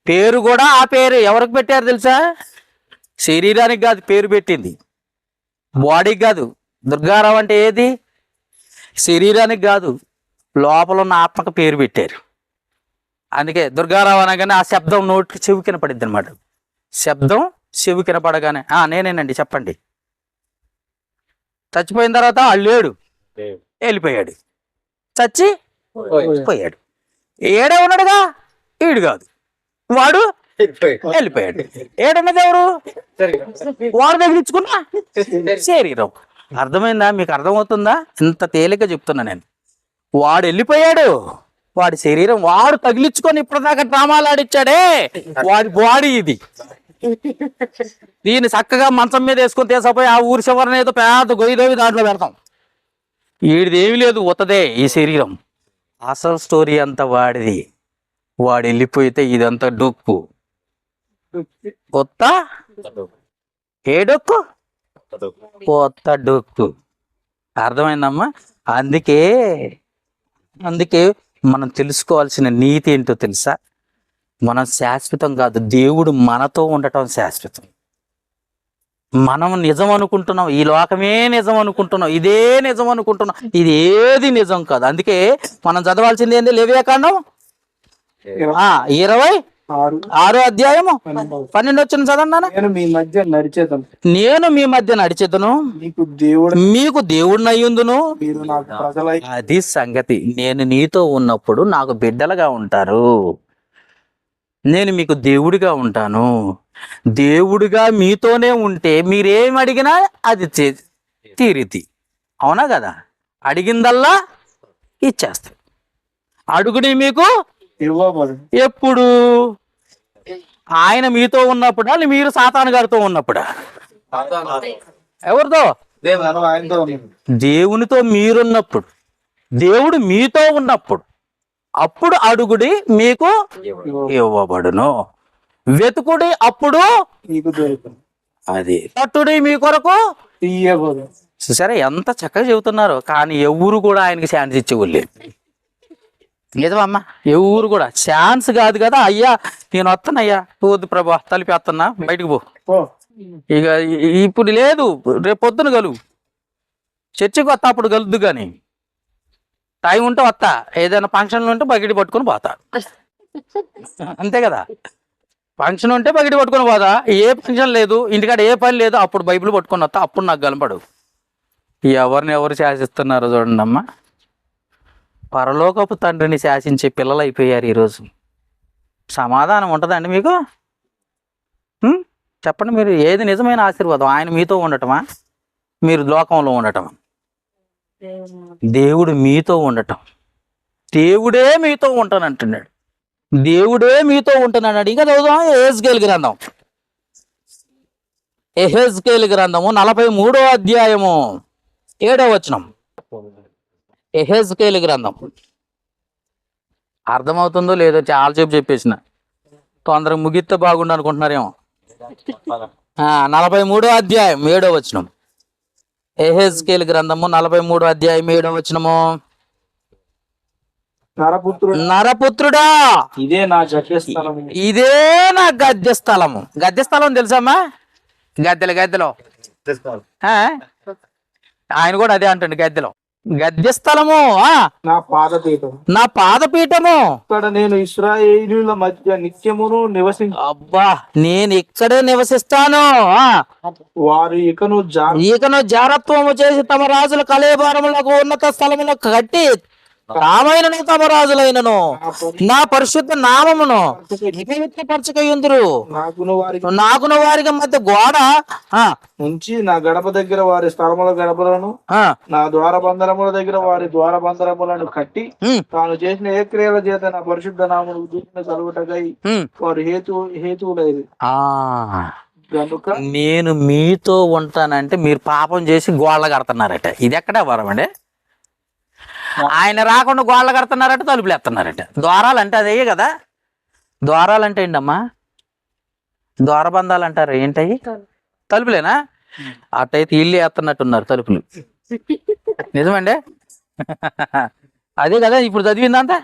పేరు కూడా ఆ పేరు ఎవరికి పెట్టారు తెలుసా? శరీరానికి కాదు పేరు పెట్టింది, బాడీకి కాదు. దుర్గారావు అంటే ఏది? శరీరానికి కాదు, లోపల ఉన్న ఆత్మకు పేరు పెట్టారు. అందుకే దుర్గారావు అనగానే ఆ శబ్దం నోటికి చెవి కనపడిద్ది అనమాట. శబ్దం చెవి కనపడగానే నేనేనండి చెప్పండి. చచ్చిపోయిన తర్వాత లేడు, వెళ్ళిపోయాడు. చచ్చి పోయాడు. ఏడే ఉన్నాడుగా, ఈడు కాదు, వాడు వెళ్ళిపోయాడు. ఏడన్నది ఎవరు? వాడు తగిలించుకున్నా శరీరం. అర్థమైందా? మీకు అర్థమవుతుందా? ఇంత తేలిక చెప్తున్నా నేను. వాడు వెళ్ళిపోయాడు, వాడి శరీరం వాడు తగిలించుకొని ఇప్పటిదాకా డ్రామాలు ఆడిచ్చాడే, వాడి బాడీ ఇది. దీన్ని చక్కగా మంచం మీద వేసుకొని తీసపోయి ఆ ఊరి చివరన ఏదో పెద్ద గొయ్యిదోవి దాంట్లో పెడతాం. వీడిది ఏమి లేదు, ఉత్తదే ఈ శరీరం. అసలు స్టోరీ అంతా వాడిది. వాడు వెళ్ళిపోతే ఇదంతా డొక్కు. కొత్త ఏ డొక్కు? కొత్త డొక్కు. అర్థమైందమ్మా? అందుకే మనం తెలుసుకోవాల్సిన నీతి ఏంటో తెలుసా? మనం శాశ్వతం కాదు, దేవుడు మనతో ఉండటం శాశ్వతం. మనం నిజం అనుకుంటున్నాం, ఈ లోకమే నిజం అనుకుంటున్నాం, ఇదే నిజం అనుకుంటున్నాం, ఇది ఏది నిజం కాదు. అందుకే మనం చదవాల్సింది ఏంది? లేవియాకాండం 26వ అధ్యాయము 12 వచ్చిన చదవన్నా. నేను మీ మధ్య నడిచేదను, మీకు దేవుడిని అయ్యుందును. అది సంగతి. నేను నీతో ఉన్నప్పుడు నాకు బిడ్డలుగా ఉంటారు, నేను మీకు దేవుడిగా ఉంటాను. దేవుడిగా మీతోనే ఉంటే మీరేం అడిగినా అది తీరితి. అవునా కదా? అడిగిందల్లా ఇచ్చేస్తాడు. అడుగుని మీకు ఎప్పుడు? ఆయన మీతో ఉన్నప్పుడా, మీరు సాతాను గారితో ఉన్నప్పుడా? ఎవరితో? దేవునితో మీరున్నప్పుడు, దేవుడు మీతో ఉన్నప్పుడు. అప్పుడు అడుగుడి మీకు ఇవ్వబడును, వెతుకుడి అప్పుడు అది, తట్టుడి మీ కొరకు తీయబడు. సరే, ఎంత చక్కగా చెబుతున్నారు. కానీ ఎవరు కూడా ఆయనకి ఛాన్స్ ఇచ్చేవాళ్ళు. నిజమమ్మా, ఎవరు కూడా ఛాన్స్ కాదు కదా. అయ్యా నేను వస్తానయ్యా, పోద్దు ప్రభా, తలిపేస్తున్నా, బయటకు పో. ఇక ఇప్పుడు లేదు, రేపు పొద్దున కలుగు, చర్చికి వస్తా, అప్పుడు కలుద్దు. కానీ టైం ఉంటే వస్తా, ఏదైనా ఫంక్షన్లు ఉంటే బకెట్ పట్టుకొని పోతా. అంతే కదా? ఫంక్షన్ ఉంటే బకెట్ పట్టుకొని పోతా. ఏ ఫంక్షన్ లేదు, ఇంటికాడ ఏ పని లేదు, అప్పుడు బైబిల్ పట్టుకొని వస్తా. అప్పుడు నాకు కనపడు. ఎవరిని ఎవరు శాసిస్తున్నారో చూడండి అమ్మా. పరలోకపు తండ్రిని శాసించే పిల్లలు అయిపోయారు ఈరోజు. సమాధానం ఉంటుందండి మీకు? చెప్పండి, మీరు ఏది నిజమైన ఆశీర్వాదం? ఆయన మీతో ఉండటమా, మీరు లోకంలో ఉండటమా? దేవుడు మీతో ఉండటం. దేవుడే మీతో ఉంటానంటున్నాడు. దేవుడే మీతో ఉంటున్నాడు. ఇంకా చదువుదాం. యెహెజ్కేలు గ్రంథము 43వ అధ్యాయము 7వ వచనం. యెహెజ్కేలు గ్రంథం. అర్థమవుతుందో లేదో చాలా చెప్పేసిన, తొందరగా ముగిస్తే బాగుండు అనుకుంటున్నారేమో. 43వ అధ్యాయం 7వ వచనం. యెహెజ్కేలు గ్రంథము 43వ అధ్యాయం 7వ వచనము. నరపుత్రుడా, ఇదే నా గద్యస్థలము. ఇదే నా గద్యస్థలము. గద్యస్థలం తెలుసమ్మా? గద్దెలో ఆయన కూడా అదే అంటండి, గద్దెలో గద్యస్థలము, నా పాదపీఠము. ఇక్కడ నేను ఇశ్రాయేలీయుల మధ్య నిత్యమును అబ్బా, నేను ఇక్కడే నివసిస్తాను. వారు ఇకను జారత్వము చేసి తమ రాజుల కళేబారములకు ఉన్నత స్థలములకు కట్టి రామైనను తమ రాజులైనను నా పరిశుద్ధ నామమును పరచకయుందురు. నాకును వారికి మధ్య గోడ ఉంచి నా గడప దగ్గర వారి స్థలముల గడపలను, నా ద్వారబంధరముల దగ్గర వారి ద్వారబంధరములను కట్టి, తాను చేసిన ఏ క్రియల చేత నా పరిశుద్ధ నామమును దూషణ కలుగుటకై వారు హేతువులేదు కనుక నేను మీతో ఉంటానంటే మీరు పాపం చేసి గోళ్ళ కడుతున్నారట. ఇది ఎక్కడ వరం అండి? ఆయన రాకుండా గోళ్ళ కడుతున్నారట, తలుపులు ఎత్తున్నారట. ద్వారాలు అంటే అదే కదా. ద్వారాలు అంటే ఏంటమ్మా? ద్వారబంధాలు అంటారు ఏంటవి? తలుపులేనా? అట్టయితే ఇల్లు ఎత్తన్నట్టున్నారు తలుపులు. నిజమండి? అదే కదా ఇప్పుడు చదివిందంతా.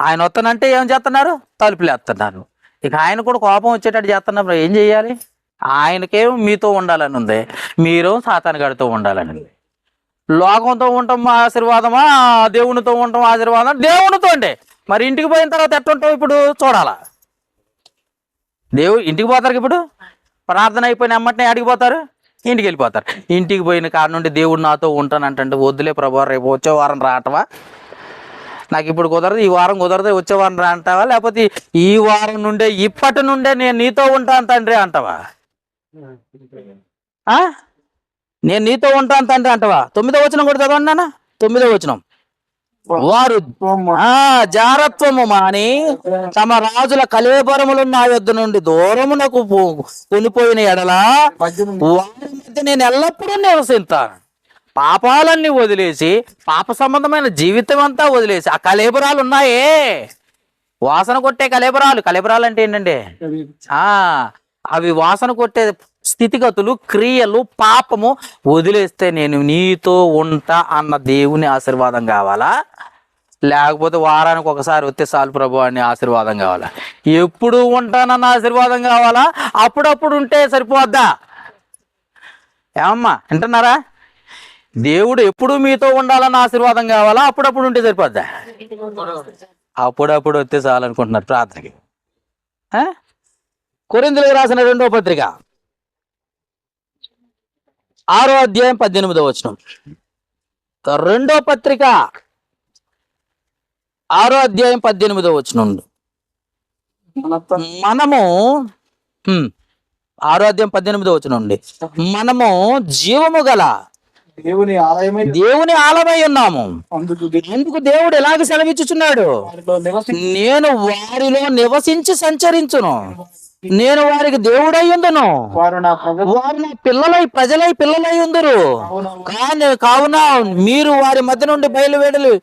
ఆయన వస్తానంటే ఏం చేస్తున్నారు? తలుపులు ఎత్తున్నారు. ఇక ఆయన కూడా కోపం వచ్చేటట్టు చేస్తున్నప్పుడు ఏం చెయ్యాలి? ఆయనకేమో మీతో ఉండాలని ఉంది, మీరు సాతాను గడితో ఉండాలని ఉంది. లోకంతో ఉంటాం ఆశీర్వాదమా, దేవునితో ఉంటాం ఆశీర్వాదం? దేవునితో అంటే మరి ఇంటికి పోయిన తర్వాత ఎట్టుంటావు ఇప్పుడు చూడాలా. ఇంటికి పోతారు ఇప్పుడు, ప్రార్థన అయిపోయిన ఎమ్మటనే అడిగిపోతారు, ఇంటికి వెళ్ళిపోతారు. ఇంటికి పోయిన కాడ నుండి దేవుడు నాతో ఉంటానంటే వద్దులే ప్రభు, రేపు వచ్చే వారం రావటవా, నాకు ఇప్పుడు కుదరదు, ఈ వారం కుదరదు, వచ్చే వారం రా అంటావా? లేకపోతే ఈ వారం నుండే ఇప్పటి నుండే నేను నీతో ఉంటాను తండ్రి అంటావా? నేను నీతో ఉంటాను తండ్రి అంటావా? 9వ వచనం కూడా చదవండి నాన్న. 9వ వచనం, వారు జారత్వము మాని తమ రాజుల కళేబరములు నా యొద్ద నుండి దూరమునకు కొనిపోయిన ఎడలా వారి మధ్య నేను ఎల్లప్పుడూ నివసిస్తాను. పాపాలన్నీ వదిలేసి, పాప సంబంధమైన జీవితం అంతా వదిలేసి, ఆ కళేబరాలు ఉన్నాయే, వాసన కొట్టే కళేబరాలు అంటే ఏంటండి? అవి వాసన కొట్టే స్థితిగతులు, క్రియలు, పాపము వదిలేస్తే నేను నీతో ఉంటా అన్న దేవుని ఆశీర్వాదం కావాలా? లేకపోతే వారానికి ఒకసారి వస్తే చాలు ప్రభు అని ఆశీర్వాదం కావాలా? ఎప్పుడు ఉంటానన్న ఆశీర్వాదం కావాలా? అప్పుడప్పుడు ఉంటే సరిపోద్దా? ఏమమ్మా వింటున్నారా? దేవుడు ఎప్పుడు మీతో ఉండాలన్న ఆశీర్వాదం కావాలా? అప్పుడప్పుడు ఉంటే సరిపోద్దా? అప్పుడప్పుడు వస్తే చాలు అనుకుంటున్నారు ప్రార్థనకి. కొరింథీయులకు రాసిన 2వ పత్రిక 6వ అధ్యాయం 18వ వచనం. 2వ పత్రిక 6వ అధ్యాయం 18వ వచనం. మనము 6వ అధ్యాయం 18వ వచనం నుండి, మనము జీవము గల దేవుని ఆలయమై ఉన్నాము. అందుకు దేవుడు ఎలాగ సెలవిచ్చుచున్నాడు? నేను వారిలో నివసించి సంచరించును, నేను వారికి దేవుడై ఉందును, వారు నా ప్రజలై పిల్లలై ఉందరు. కావున మీరు వారి మధ్య నుండి బయలువేడలు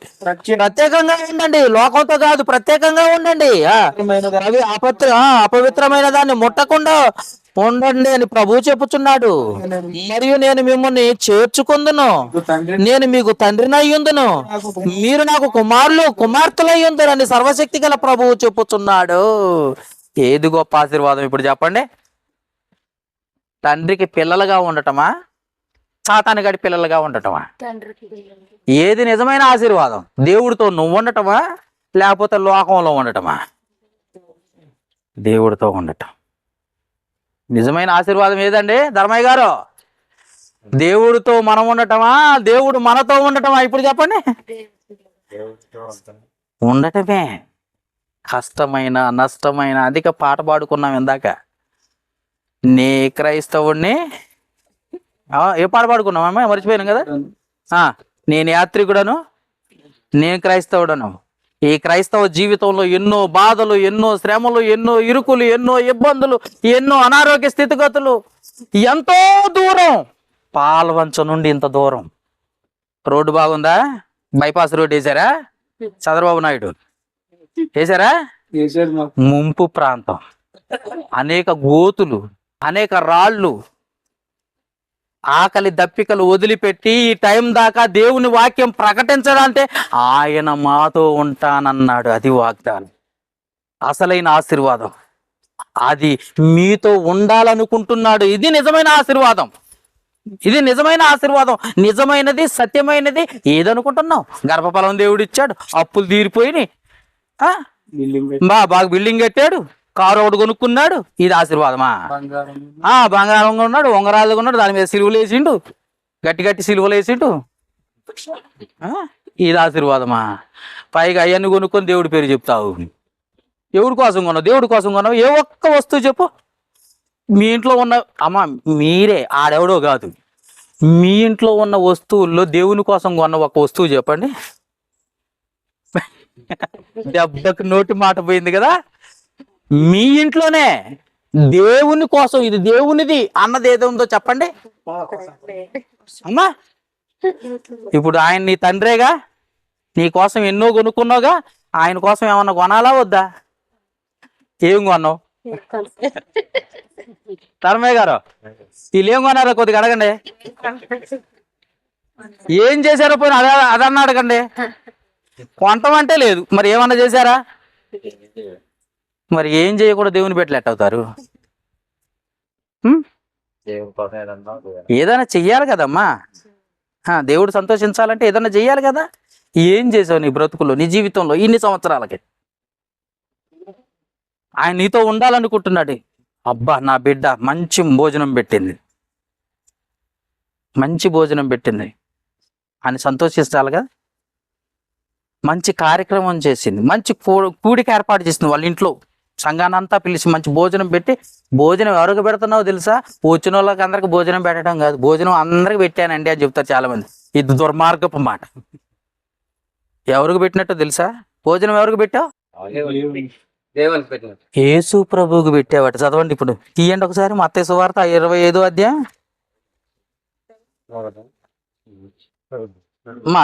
ప్రత్యేకంగా ఉండండి. లోకంతో కాదు, ప్రత్యేకంగా ఉండండి. అవి అపవిత్రమైన దాన్ని ముట్టకుండా ఉండండి అని ప్రభువు చెప్పుచున్నాడు. మరియు నేను మిమ్మల్ని చేర్చుకుందును, నేను మీకు తండ్రిని అయ్యుందును, మీరు నాకు కుమార్తెలై ఉందరు అని సర్వశక్తి గల ప్రభువు చెప్పుచున్నాడు. ఏది గొప్ప ఆశీర్వాదం ఇప్పుడు చెప్పండి? తండ్రికి పిల్లలుగా ఉండటమా, సాతాను గడి పిల్లలుగా ఉండటమా? ఏది నిజమైన ఆశీర్వాదం? దేవుడితో నువ్వు ఉండటమా, లేకపోతే లోకంలో ఉండటమా? దేవుడితో ఉండటం నిజమైన ఆశీర్వాదం ఏదండి ధర్మయ్య గారు? దేవుడితో మనం ఉండటమా, దేవుడు మనతో ఉండటమా? ఇప్పుడు చెప్పండి. ఉండటమే. కష్టమైన, నష్టమైన, అధిక పాట పాడుకున్నాం ఇందాక. నే క్రైస్తవుడిని ఏ పాట పాడుకున్నామా? మర్చిపోయాను కదా. నేను యాత్రికుడను, నేను క్రైస్తవుడను. ఈ క్రైస్తవ జీవితంలో ఎన్నో బాధలు, ఎన్నో శ్రమలు, ఎన్నో ఇరుకులు, ఎన్నో ఇబ్బందులు, ఎన్నో అనారోగ్య స్థితిగతులు. ఎంతో దూరం, పాల్వంచ నుండి ఇంత దూరం. రోడ్డు బాగుందా? బైపాస్ రోడ్ వేసారా చంద్రబాబు నాయుడు? వేసారా? ముంపు ప్రాంతం, అనేక గోతులు, అనేక రాళ్ళు, ఆకలి దప్పికలు వదిలిపెట్టి ఈ టైం దాకా దేవుని వాక్యం ప్రకటించడంటే ఆయన మాతో ఉంటానన్నాడు. అది వాగ్దానం, అసలైన ఆశీర్వాదం. అది మీతో ఉండాలనుకుంటున్నాడు. ఇది నిజమైన ఆశీర్వాదం. ఇది నిజమైన ఆశీర్వాదం, నిజమైనది, సత్యమైనది. ఏదనుకుంటున్నావు? గర్భఫలం దేవుడు ఇచ్చాడు, అప్పులు తీరిపోయినాయి, బాగా బిల్డింగ్ కట్టాడు, కారు ఒకటి కొనుక్కున్నాడు. ఇది ఆశీర్వాదమా? బంగారం కొన్నాడు, ఉంగరాలు కొన్నాడు, దాని మీద సిలువలు వేసిండు, గట్టి గట్టి సిలువలు వేసిండు. ఇది ఆశీర్వాదమా? పైగా అవన్నీ కొనుక్కొని దేవుడి పేరు చెప్తావు. ఎవరి కోసం కొన్నావు? దేవుడి కోసం కొన్నావు. ఏ ఒక్క వస్తువు చెప్పు. మీ ఇంట్లో ఉన్న అమ్మ మీరే, ఆడెవడో కాదు, మీ ఇంట్లో ఉన్న వస్తువుల్లో దేవుని కోసం కొన్న ఒక వస్తువు చెప్పండి. దెబ్బకి నోటి మాట పోయింది కదా. మీ ఇంట్లోనే దేవుని కోసం, ఇది దేవునిది అన్నది ఏదో ఉందో చెప్పండి అమ్మా. ఇప్పుడు ఆయన నీ తండ్రేగా, నీ కోసం ఎన్నో కొనుక్కున్నావుగా. ఆయన కోసం ఏమన్నా కొనాలా వద్దా? ఏం కొన్నావు? తరమయ్య గారు వీళ్ళు ఏం కొన్నారో కొద్దిగా అడగండి. ఏం చేశారో పోయిన అదన్నా అడగండి. కొంటమంటే లేదు, మరి ఏమన్నా చేశారా? మరి ఏం చేయకుండా దేవుని పెట్టి ఎట్ అవుతారు? ఏదైనా చెయ్యాలి కదమ్మా. దేవుడు సంతోషించాలంటే ఏదైనా చెయ్యాలి కదా. ఏం చేసావు నీ బ్రతుకులో, నీ జీవితంలో ఇన్ని సంవత్సరాలకి? ఆయన నీతో ఉండాలనుకుంటున్నాడు. అబ్బా నా బిడ్డ మంచి భోజనం పెట్టింది, మంచి భోజనం పెట్టింది అని సంతోషించాలి కదా. మంచి కార్యక్రమం చేసింది, మంచి కూడిక ఏర్పాటు చేసింది వాళ్ళ ఇంట్లో. సంఘానంతా పిలిచి మంచి భోజనం పెట్టి, భోజనం ఎవరికి పెడుతున్నావో తెలుసా? వచ్చిన వాళ్ళకి అందరికి భోజనం పెట్టడం కాదు, భోజనం అందరికి పెట్టానండి అని చెప్తారు చాలా మంది. ఇది దుర్మార్గపు మాట. ఎవరికి పెట్టినట్టు తెలుసా? భోజనం ఎవరికి పెట్టావు? యేసు ప్రభువుకి పెట్టావట. చదవండి ఇప్పుడు, తీయండి ఒకసారి మత్తయి సువార్త 25వ అధ్యాయం.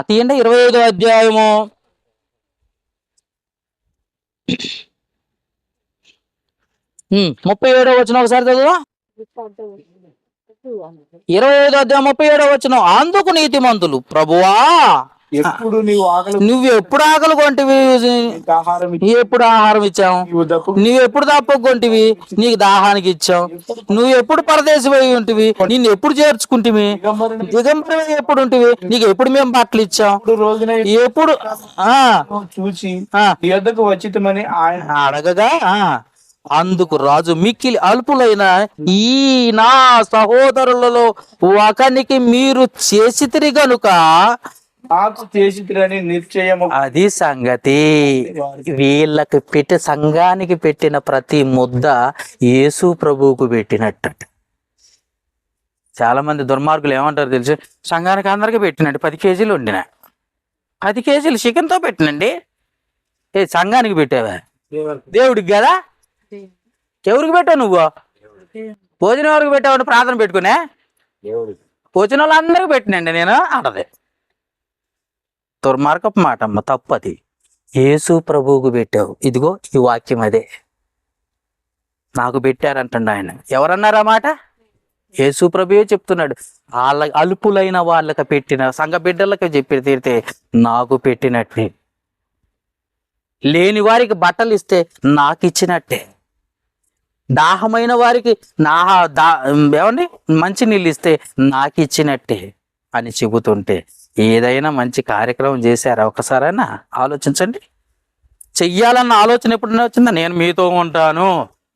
తీయండి 25వ అధ్యాయము 37వ వచనం ఒకసారి చదువు. 25వ అధ్యాయం 37వ వచనం. అందుకు నీతిమంతులు, ప్రభువా ఎప్పుడు నువ్వు ఎప్పుడు ఆకలి కొంటివి, ఎప్పుడు ఆహారం ఇచ్చావు, నువ్వు ఎప్పుడు దప్పకొంటివి, నీకు దాహానికి ఇచ్చాం, నువ్వు ఎప్పుడు పరదేశం అయి ఉంటివి, నిన్ను ఎప్పుడు చేర్చుకుంటివి, దిగంబరమై ఎప్పుడు ఉంటివి, నీకు ఎప్పుడు మేము బట్టలు ఇచ్చాం, ఎప్పుడు చూసి వచ్చితమని ఆయన అడగగా, అందుకు రాజు మిక్కిలి అల్పులైన ఈ నా సహోదరులలో ఒకనికి మీరు చేసితిరి గనుక నాకు చేసితిరని నిశ్చయము. అది సంగతి. వీళ్ళకి సంఘానికి పెట్టిన ప్రతి ముద్ద యేసు ప్రభువుకు పెట్టినట్టు. చాలా మంది దుర్మార్గులు ఏమంటారు తెలుసు? సంఘానికి అందరికి పెట్టినట్టు 10 కేజీలు వండిన, 10 కేజీలు చికెన్తో పెట్టినండి. సంఘానికి పెట్టావా? దేవుడికి కదా. ఎవరికి పెట్టావు నువ్వు? భోజనం ఎవరికి పెట్టావు? ప్రార్థన పెట్టుకునే భోజనం వాళ్ళందరికీ పెట్టినండి నేను అన్నది. దుర్మార్గపు మాట అమ్మ, తప్పది. యేసు ప్రభువుకు పెట్టావు. ఇదిగో ఈ వాక్యం అదే. నాకు పెట్టారంటండి ఆయన. ఎవరన్నారా మాట? యేసు ప్రభువే చెప్తున్నాడు. వాళ్ళ అల్పులైన వాళ్ళకి పెట్టిన సంఘ బిడ్డలకి చెప్పి తీరితే నాకు పెట్టినట్టే. లేని వారికి బట్టలు ఇస్తే నాకు ఇచ్చినట్టే. దాహమైన వారికి ఏమండి మంచి నీళ్ళు ఇస్తే నాకు ఇచ్చినట్టే అని చెబుతుంటే, ఏదైనా మంచి కార్యక్రమం చేశారా? ఒకసారైనా ఆలోచించండి. చెయ్యాలన్న ఆలోచన ఎప్పుడైనా వచ్చిందా? నేను మీతో ఉంటాను,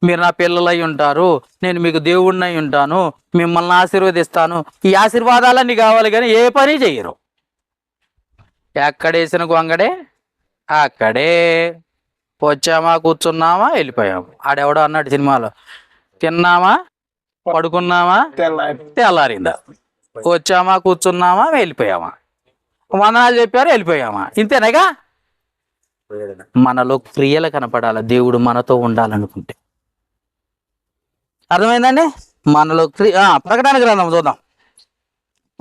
మీరు నా పిల్లలై ఉంటారు, నేను మీకు దేవుడినై ఉంటాను, మిమ్మల్ని ఆశీర్వదిస్తాను, ఈ ఆశీర్వాదాలన్నీ కావాలి కానీ ఏ పని చెయ్యరు. ఎక్కడేసిన గొంగడే అక్కడే. వచ్చామా, కూర్చున్నామా, వెళ్ళిపోయాము. ఆడెవడో అన్నాడు సినిమాలో, తిన్నామా, పడుకున్నామా, తెల్లారిందా. వచ్చామా, కూర్చున్నామా, వెళ్ళిపోయామా, వందనాలు చెప్పారు, వెళ్ళిపోయామా, ఇంతేనాగా. మనలో క్రియలు కనపడాల దేవుడు మనతో ఉండాలనుకుంటే. అర్థమైందండి? మనలో ప్రకటన గ్రంథం చూద్దాం.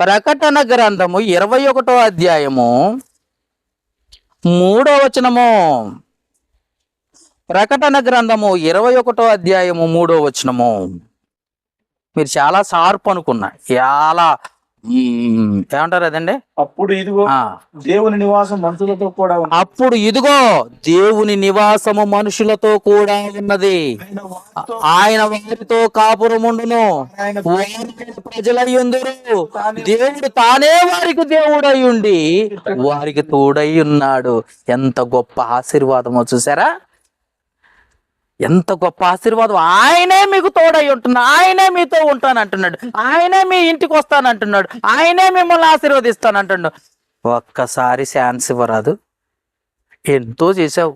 ప్రకటన గ్రంథము 21వ అధ్యాయము 3వ వచనము. ప్రకటన గ్రంథము 21వ అధ్యాయము 3వ వచనము. మీరు చాలా షార్ప్ అనుకున్నా, చాలా ఏమంటారు అదండి. అప్పుడు ఇదిగో దేవుని నివాసం మనుషులతో కూడా ఉంది. అప్పుడు ఇదిగో దేవుని నివాసము మనుషులతో కూడా ఉన్నది. ఆయన వారితో కాపురముండును, ప్రజలై ఉందరు. దేవుడు తానే వారికి దేవుడై ఉండి వారికి తోడై ఉన్నాడు. ఎంత గొప్ప ఆశీర్వాదమో చూసారా? ఎంత గొప్ప ఆశీర్వాదం. ఆయనే మీకు తోడై ఉంటున్నాడు, ఆయనే మీతో ఉంటాను అంటున్నాడు, ఆయనే మీ ఇంటికి వస్తానంటున్నాడు, ఆయనే మిమ్మల్ని ఆశీర్వదిస్తానంటున్నాడు. ఒక్కసారి ఛాన్స్ ఇవ్వరాదు. ఎంతో చేసావు,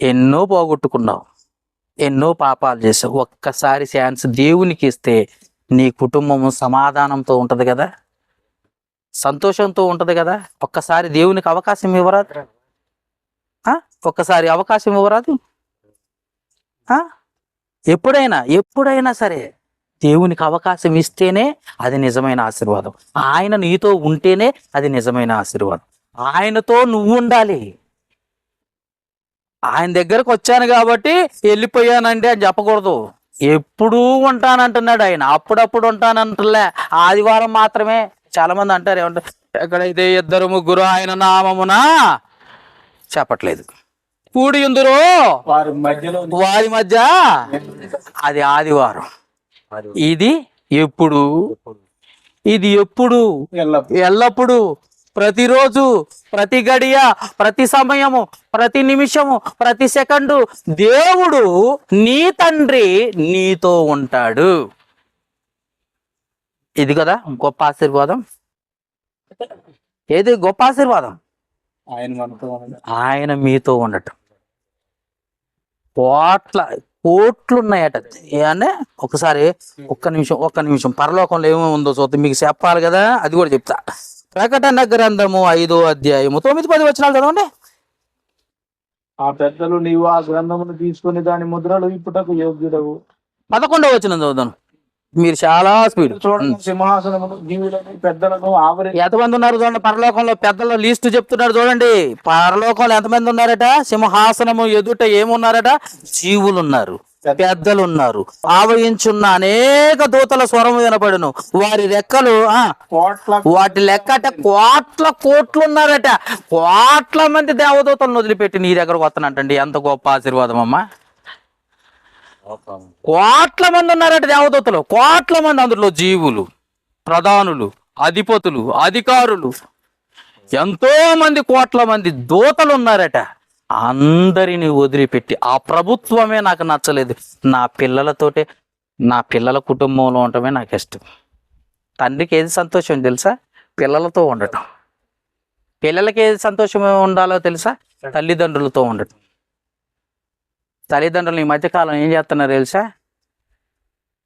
ఎన్నో పోగొట్టుకున్నావు, ఎన్నో పాపాలు చేసావు. ఒక్కసారి ఛాన్స్ దేవునికి ఇస్తే నీ కుటుంబం సమాధానంతో ఉంటుంది కదా, సంతోషంతో ఉంటుంది కదా. ఒక్కసారి దేవునికి అవకాశం ఇవ్వరాదు. ఒక్కసారి అవకాశం ఇవ్వరాదు. ఎప్పుడైనా సరే దేవునికి అవకాశం ఇస్తేనే అది నిజమైన ఆశీర్వాదం. ఆయన నీతో ఉంటేనే అది నిజమైన ఆశీర్వాదం. ఆయనతో నువ్వు ఉండాలి. ఆయన దగ్గరకు వచ్చాను కాబట్టి వెళ్ళిపోయానండి అని చెప్పకూడదు. ఎప్పుడూ ఉంటానంటున్నాడు ఆయన. అప్పుడప్పుడు ఉంటానంటలే, ఆదివారం మాత్రమే. చాలా మంది అంటారు, ఏమంటారు, ఎక్కడైతే 2-3 ఆయన నామమున చెప్పట్లేదు, కూడి ఉందరో వారి మధ్య, అది ఆదివారం. ఇది ఎప్పుడు, ఇది ఎప్పుడు, ఎల్లప్పుడు, ప్రతిరోజు, ప్రతి గడియ, ప్రతి సమయము, ప్రతి నిమిషము, ప్రతి సెకండు దేవుడు నీ తండ్రి నీతో ఉంటాడు. ఇది కదా గొప్ప ఆశీర్వాదం. ఏది గొప్ప ఆశీర్వాదం? ఆయన మీతో ఉండటం. కోట్లు ఉన్నాయట. అంటే ఒకసారి ఒక్క నిమిషం పరలోకంలో ఏమో ఉందో చూద్దాం, మీకు చెప్పాలి కదా, అది కూడా చెప్తా. ప్రకటన గ్రంథము 5వ అధ్యాయము 9-10 వచనాలు చదవండి. ఆ పెద్దలు నీవు ఆ గ్రంథమును తీసుకుని దాని ముద్రలు ఇప్పుటకు యోగ్యుడవు. 11వ వచనం చదువుదాను. మీరు చాలా స్పీడ్. చూడండి, సింహాసనమును జీవులను పెద్దలను ఆవరి. ఎంతమంది ఉన్నారు చూడండి పరలోకంలో. పెద్దల లిస్టు చెప్తున్నాడు చూడండి. పరలోకంలో ఎంతమంది ఉన్నారట? సింహాసనము ఎదుట ఏమున్నారట? జీవులు ఉన్నారు, పెద్దలు ఉన్నారు, ఆవరించున్న అనేక దూతల స్వరము వినపడును. వారి రెక్కలు వాటి లెక్కట కోట్లు ఉన్నారట. కోట్ల మంది దేవదూతలను వదిలిపెట్టి నీ దగ్గరకు వస్తానంటండి. ఎంత గొప్ప ఆశీర్వాదం అమ్మా. కోట్ల మంది ఉన్నారట దేవదూతలు, కోట్ల మంది. అందులో జీవులు, ప్రధానులు, అధిపతులు, అధికారులు, ఎంతో మంది, కోట్ల మంది దూతలు ఉన్నారట. అందరిని వదిలిపెట్టి, ఆ ప్రభుత్వమే నాకు నచ్చలేదు, నా పిల్లలతోటే, నా పిల్లల కుటుంబంలో ఉండటమే నాకు ఇష్టం. తండ్రికి ఏది సంతోషం తెలుసా? పిల్లలతో ఉండటం. పిల్లలకి ఏది సంతోషం ఉండాలో తెలుసా? తల్లిదండ్రులతో ఉండటం. తల్లిదండ్రులు ఈ మధ్యకాలం ఏం చేస్తున్నారు తెలుసా?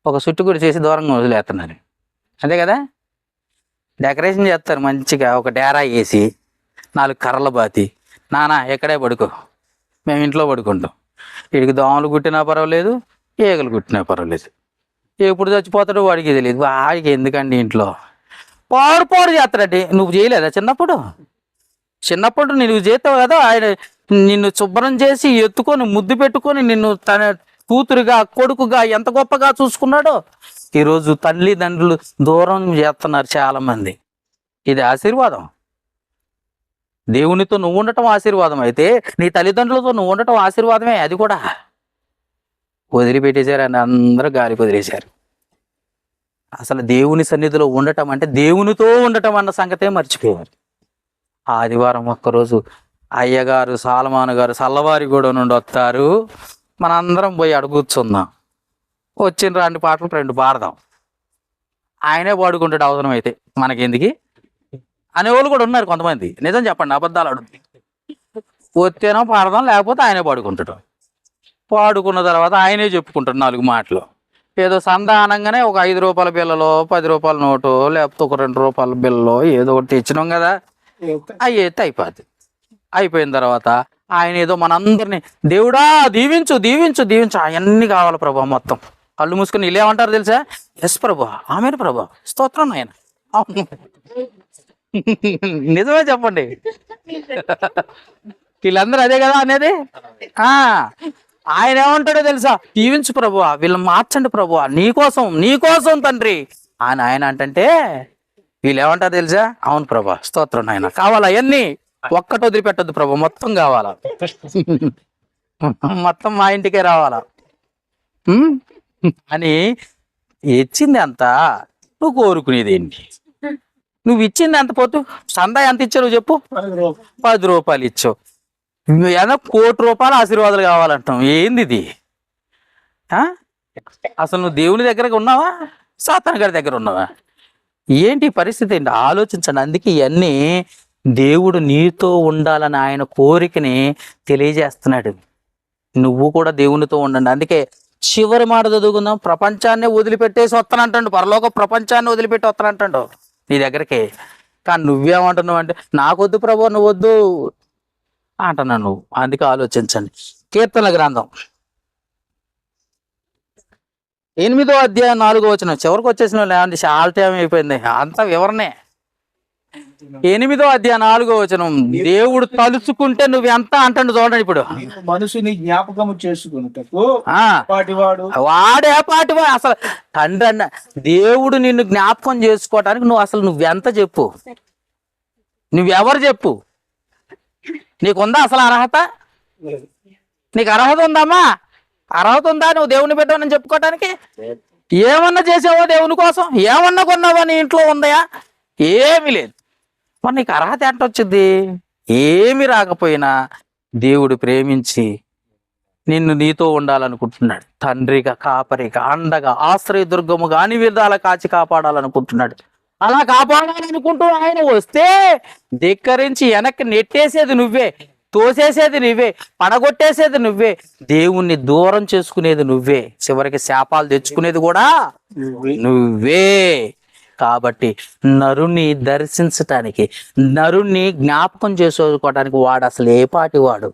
ఒక చుట్టుకుడి చేసి దూరంగా వదిలేస్తున్నారు. అంతే కదా? డెకరేషన్ చేస్తారు మంచిగా, ఒక డేరా వేసి 4 కర్రలు బాతి, నానా ఎక్కడే పడుకో, మేము ఇంట్లో పడుకుంటాం. వీడికి దోమలు కుట్టినా పర్వాలేదు, ఈగలు కుట్టినా పర్వాలేదు. ఎప్పుడు చచ్చిపోతాడో వాడికి తెలియదు. వాడికి ఎందుకండి ఇంట్లో పాడు చేస్తాడండి. నువ్వు చేయలేదా చిన్నప్పుడు నువ్వు చేస్తావు కదా. ఆయన నిన్ను శుభ్రం చేసి ఎత్తుకొని ముద్దు పెట్టుకొని నిన్ను తన కూతురుగా, కొడుకుగా ఎంత గొప్పగా చూసుకున్నాడో. ఈరోజు తల్లిదండ్రులు దూరం చేస్తున్నారు చాలా మంది. ఇది ఆశీర్వాదం. దేవునితో నువ్వు ఉండటం ఆశీర్వాదం అయితే, నీ తల్లిదండ్రులతో నువ్వు ఉండటం ఆశీర్వాదమే. అది కూడా వదిలిపెట్టేశారు అని అందరూ గాలి వదిలేశారు. అసలు దేవుని సన్నిధిలో ఉండటం అంటే దేవునితో ఉండటం అన్న సంగతే మర్చిపోయారు. ఆదివారం ఒక్కరోజు అయ్యగారు సాలమాను గారు సల్లవారిగూడ నుండి వస్తారు. మనందరం పోయి కూర్చుందాం. వచ్చిన 2 పాటలు 2 పాడదాం. ఆయనే పాడుకుంటాడు అవసరం అయితే, మనకెందుకు అనేవాళ్ళు కూడా ఉన్నారు కొంతమంది. నిజం చెప్పండి, అబద్ధాలు అడుగుతుంది. వచ్చేనో పాడదాం, లేకపోతే ఆయనే పాడుకుంటాడు. పాడుకున్న తర్వాత ఆయనే చెప్పుకుంటాడు 4 మాటలు. ఏదో సంధానంగానే ఒక 5 రూపాయల బిల్లలో, 10 రూపాయల నోటు, లేకపోతే ఒక 2 రూపాయల బిల్లలో ఏదో ఒకటి తెచ్చినాం కదా, అవి అయితే అయిపోద్ది. అయిపోయిన తర్వాత ఆయన ఏదో మనందరినీ దేవుడా దీవించు దీవించు దీవించు, అవన్నీ కావాలి ప్రభా. మొత్తం కళ్ళు మూసుకొని వీళ్ళు ఏమంటారు తెలుసా? ఎస్ ప్రభా, ఆమెను ప్రభా, స్తోత్రం ఆయన. నిజమే చెప్పండి, వీళ్ళందరూ అదే కదా అనేది. ఆయన ఏమంటాడో తెలుసా? దీవించు ప్రభువా, వీళ్ళని మార్చండి ప్రభువా, నీకోసం తండ్రి అని ఆయన అంటే, వీళ్ళు ఏమంటారు తెలుసా? అవును ప్రభా, స్తోత్రం నాయన, కావాలా అవన్నీ, ఒక్కటి వదిలిపెట్టద్దు ప్రభు, మొత్తం కావాలా, మొత్తం మా ఇంటికే రావాలా అని. ఇచ్చింది అంత, నువ్వు కోరుకునేది ఏంటి? నువ్వు ఇచ్చింది ఎంత పోతు సందా ఎంత ఇచ్చావు నువ్వు చెప్పు? 10 రూపాయలు ఇచ్చావు. ఏదో 1 కోటి రూపాయలు ఆశీర్వాదాలు కావాలంటాం. ఏంది ఇది? అసలు నువ్వు దేవుని దగ్గరకు ఉన్నావా, సాతాను గారి దగ్గర ఉన్నావా? ఏంటి పరిస్థితి ఏంటి ఆలోచించండి. అందుకే ఇవన్నీ దేవుడు నీతో ఉండాలని ఆయన కోరికని తెలియజేస్తున్నాడు. నువ్వు కూడా దేవునితో ఉండండి. అందుకే చివరి మాట చదువుకుందాం. ప్రపంచాన్ని వదిలిపెట్టేసి వస్తానంటాడు, పరలోక ప్రపంచాన్ని వదిలిపెట్టి వస్తానంటాడు నీ దగ్గరికి. కానీ నువ్వేమంటున్నావు అంటే నాకొద్దు ప్రభు, నువ్వు వద్దు అంటున్నావు నువ్వు. అందుకే ఆలోచించండి. కీర్తనల గ్రంథం 8వ అధ్యాయం 4వ వచనం. చివరికి వచ్చేసిన లేదండి, చాలా టైం అయిపోయింది, అంత వివరణే. 8వ అధ్యాయం 4వ వచనం. దేవుడు తలుచుకుంటే నువ్వెంత అంటాడు చూడండి. ఇప్పుడు మనుషుని జ్ఞాపకము చేసుకున్నటకు ఆ వాటివాడు వాడే పాటివా. అసలు తండ్రి అన్న దేవుడు నిన్ను జ్ఞాపకం చేసుకోవటానికి నువ్వెంత చెప్పు, నువ్వెవరు చెప్పు. నీకుందా అసలు అర్హత? నీకు అర్హత ఉందమ్మా? అర్హత ఉందా నువ్వు దేవుని బిడ్డవని చెప్పుకోవటానికి? ఏమన్నా చేసావో దేవుని కోసం? ఏమన్నా కొన్నావా? నీ ఇంట్లో ఉందయా? ఏమీ లేదు. మరి నీకు అర్హత ఏంటొచ్చింది? ఏమి రాకపోయినా దేవుడు ప్రేమించి నిన్ను నీతో ఉండాలనుకుంటున్నాడు. తండ్రిగా, కాపరిగా, అండగా, ఆశ్రయదుర్గముగా అన్ని విధాల కాచి కాపాడాలనుకుంటున్నాడు. అలా కాపాడాలనుకుంటూ ఆయన వస్తే ధిక్కరించి వెనక్కి నెట్టేసేది నువ్వే, తోసేసేది నువ్వే, పడగొట్టేసేది నువ్వే, దేవుణ్ణి దూరం చేసుకునేది నువ్వే, చివరికి శాపాలు తెచ్చుకునేది కూడా నువ్వే. కాబట్టి నరుణ్ణి దర్శించటానికి, నరుణ్ణి జ్ఞాపకం చేసుకోవటానికి వాడు అసలు ఏ పాటి వాడు?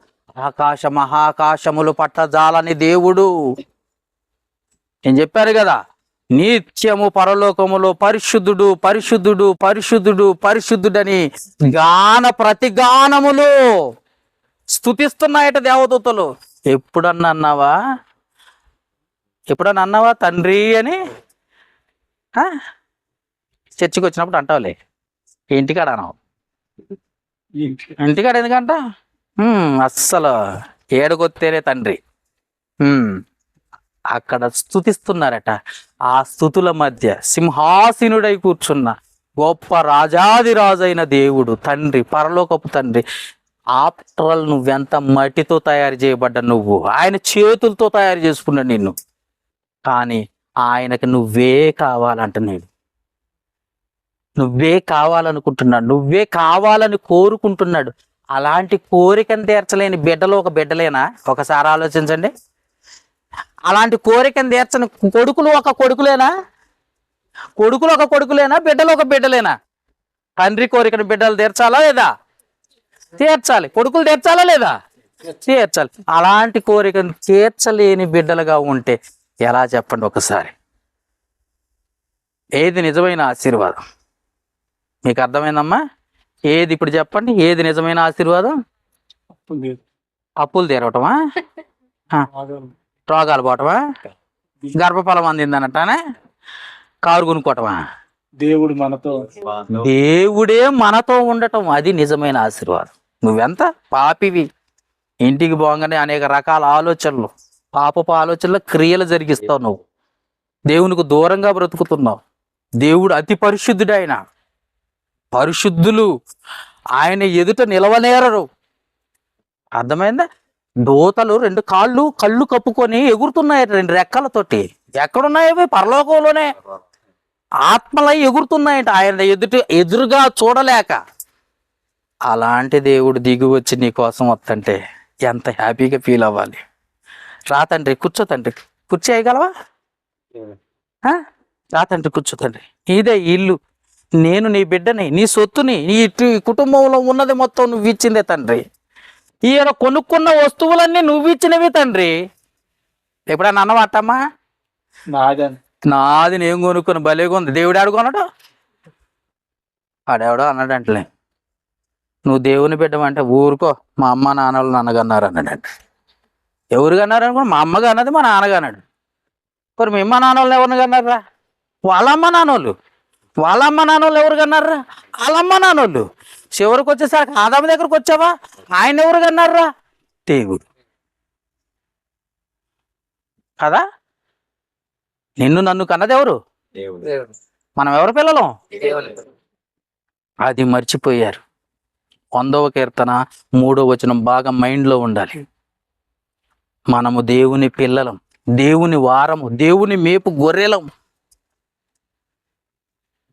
ఆకాశ మహాకాశములు పట్టజాలని దేవుడు. నేను చెప్పాను కదా, నిత్యము పరలోకములో పరిశుద్ధుడు పరిశుద్ధుడు పరిశుద్ధుడు పరిశుద్ధుడని ప్రతిగానములు స్తుతిస్తున్నాయట దేవదూతలు. ఎప్పుడన్నా అన్నావా తండ్రి అని? చర్చికి వచ్చినప్పుడు అంటావులే, ఇంటికాడ అనవు. ఇంటికాడ ఎందుకంట? అస్సలు ఏడగొత్తేనే తండ్రి. అక్కడ స్తుతిస్తున్నారట. ఆ స్తుతుల మధ్య సింహాసీనుడై కూర్చున్న గొప్ప రాజాదిరాజైన దేవుడు తండ్రి, పరలోకపు తండ్రి. ఆఫ్టర్ ఆల్ నువ్వెంత మట్టితో తయారు చేయబడ్డా, నువ్వు ఆయన చేతులతో తయారు చేసుకున్నాడు నిన్ను. కానీ ఆయనకి నువ్వే కావాలంటున్నాడు, నువ్వే కావాలనుకుంటున్నాడు, నువ్వే కావాలని కోరుకుంటున్నాడు. అలాంటి కోరికను తీర్చలేని బిడ్డలు ఒక బిడ్డలేనా? ఒకసారి ఆలోచించండి. అలాంటి కోరికను తీర్చని కొడుకులు ఒక కొడుకులేనా? బిడ్డలు ఒక బిడ్డలేనా? తండ్రి కోరికను బిడ్డలు తీర్చాలా లేదా? తీర్చాలి. కొడుకులు తీర్చాలా లేదా? తీర్చాలి. అలాంటి కోరికను తీర్చలేని బిడ్డలుగా ఉంటే ఎలా చెప్పండి ఒకసారి? ఏది నిజమైన ఆశీర్వాదం? మీకు అర్థమైందమ్మా? ఏది ఇప్పుడు చెప్పండి, ఏది నిజమైన ఆశీర్వాదం? అప్పులు తీరవటమా? రోగాలు పోవటమా? గర్భఫలం అందిందనటానే? కారు కొనుక్కోవటమా? దేవుడే మనతో ఉండటం, అది నిజమైన ఆశీర్వాదం. నువ్వెంత పాపివి, ఇంటికి పోగానే అనేక రకాల ఆలోచనలు, పాపపు ఆలోచనలు, క్రియలు జరిగిస్తావు. నువ్వు దేవునికి దూరంగా బ్రతుకుతున్నావు. దేవుడు అతి పరిశుద్ధుడు. ఆయన పరిశుద్ధులు, ఆయన ఎదుట నిలవనేరరు. అర్థమైందా? దూతలు 2 కళ్ళు కప్పుకొని ఎగురుతున్నాయి 2 రెక్కలతోటి. ఎక్కడున్నాయి? పరలోకంలోనే ఆత్మలై ఎగురుతున్నాయట ఆయన ఎదురుగా చూడలేక. అలాంటి దేవుడు దిగి వచ్చి నీ కోసం వస్తుంటే ఎంత హ్యాపీగా ఫీల్ అవ్వాలి. రా తండ్రి, కూర్చో తండ్రి, కుర్చీ వేయగలవా? రా తండ్రి, కూర్చో తండ్రి. ఇదే ఇల్లు, నేను నీ బిడ్డని, నీ సొత్తుని, నీ కుటుంబంలో ఉన్నది మొత్తం నువ్వు ఇచ్చిందే తండ్రి. ఈయన కొనుక్కున్న వస్తువులన్నీ నువ్వు ఇచ్చినవి తండ్రి. ఎప్పుడన్నా అన్నవాటమ్మా? నాది నేను కొనుక్కుని భలేగా ఉంది. దేవుడు ఆడుకున్నాడు, ఆడెవడో అన్నాడంటలే. నువ్వు దేవుని బిడ్డమంటే ఊరుకో, మా అమ్మ నాన్నలు నన్నగన్నారు అన్నాడంట. ఎవరు కన్నారు అనుకో? మా అమ్మగా అన్నది, మా నాన్నగా అన్నాడు. మరి మీ అమ్మ నాన్నోళ్ళు ఎవరిని కన్నారా? వాళ్ళమ్మ నాన్నోళ్ళు. ఎవరు కన్నారా? వాళ్ళమ్మ నాన్నోళ్ళు. చివరికి వచ్చేసరికి ఆదాము దగ్గరకు వచ్చావా? ఆయన ఎవరు కన్నారా? దేవుడు కదా. నిన్ను నన్ను కన్నది ఎవరు? మనం ఎవరు పిల్లలం? అది మర్చిపోయారు. 100వ కీర్తన 3వ వచనం బాగా మైండ్లో ఉండాలి. మనము దేవుని పిల్లలం, దేవుని వారము, దేవుని మేపు గొర్రెలం.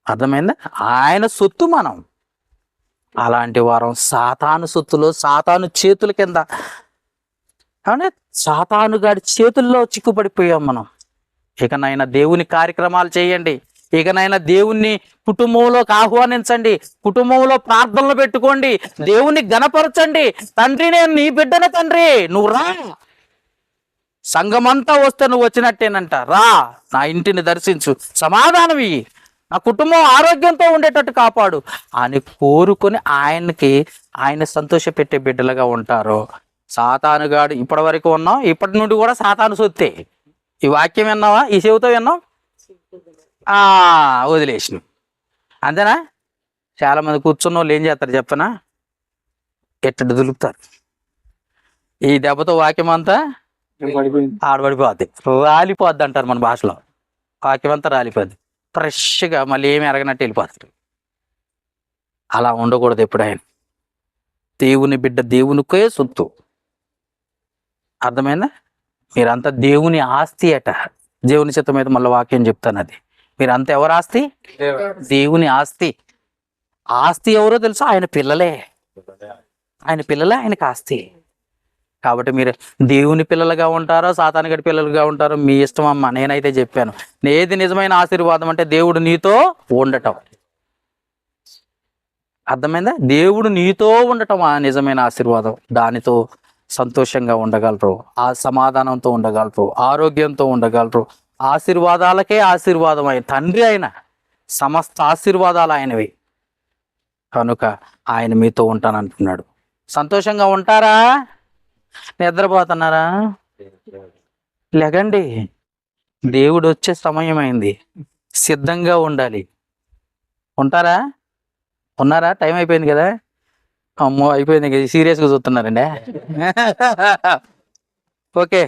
అర్థమైందా? ఆయన సొత్తు మనం. అలాంటి వారం సాతాను సొత్తులో సాతాను చేతుల కింద, అవునా, సాతాను గాడి చేతుల్లో చిక్కుపడిపోయాం మనం. ఇకనైనా దేవుని కార్యక్రమాలు చేయండి. ఇకనైనా దేవుణ్ణి కుటుంబంలోకి ఆహ్వానించండి. కుటుంబంలో ప్రార్థనలు పెట్టుకోండి. దేవుని గణపరచండి. తండ్రి, నేను నీ బిడ్డన తండ్రి, నువ్వు రా. సంఘమంతా వస్తే నువ్వు వచ్చినట్టేనంట. రా, నా ఇంటిని దర్శించు, సమాధానం ఇయ్యి, నా కుటుంబం ఆరోగ్యంతో ఉండేటట్టు కాపాడు అని కోరుకొని ఆయన సంతోష పెట్టే బిడ్డలుగా ఉంటారు. సాతానుగాడు ఇప్పటి వరకు ఉన్నాం, ఇప్పటి నుండి కూడా సాతాను సొత్తే. ఈ వాక్యం విన్నావా? ఈ చెవితో విన్నాం, వదిలేసిన. అంతేనా? చాలా మంది కూర్చున్న వాళ్ళు ఏం చేస్తారు చెప్పనా? ఎట్టడు దులుపుతారు. ఈ దెబ్బతో వాక్యం అంతా ఆడబడిపోద్ది, రాలిపోద్ది అంటారు మన భాషలో. వాక్యం అంతా రాలిపోద్ది, ఫ్రెష్గా మళ్ళీ ఏమి ఎరగనట్టు వెళ్ళిపోతారు. అలా ఉండకూడదు ఎప్పుడైనా. దేవుని బిడ్డ దేవునికే సొత్తు. అర్థమైందా? మీరంతా దేవుని ఆస్తి అట. దేవుని చిత్తం మీద మళ్ళీ వాక్యం చెప్తాను, అది మీరంతా ఎవరు ఆస్తి? దేవుని ఆస్తి. ఆస్తి ఎవరో తెలుసా? ఆయన పిల్లలే. ఆయనకి ఆస్తి. కాబట్టి మీరు దేవుని పిల్లలుగా ఉంటారో సాతానుగడి పిల్లలుగా ఉంటారో మీ ఇష్టం అమ్మ. నేనైతే చెప్పాను, ఏది నిజమైన ఆశీర్వాదం అంటే దేవుడు నీతో ఉండటం. అర్థమైందా? దేవుడు నీతో ఉండటం ఆ నిజమైన ఆశీర్వాదం. దానితో సంతోషంగా ఉండగలరు, ఆ సమాధానంతో ఉండగలరు, ఆరోగ్యంతో ఉండగలరు. ఆశీర్వాదాలకే ఆశీర్వాదం ఆయన తండ్రి. ఆయన సమస్త ఆశీర్వాదాలు ఆయనవి. కనుక ఆయన మీతో ఉంటానంటున్నాడు. సంతోషంగా ఉంటారా? నిద్రపోతున్నారా? లెగండి, దేవుడు వచ్చే సమయం అయింది. సిద్ధంగా ఉండాలి. ఉంటారా? ఉన్నారా? టైం అయిపోయింది కదా. అమ్మో, అయిపోయింది కదా. సీరియస్గా చూస్తున్నారండి. ఓకే,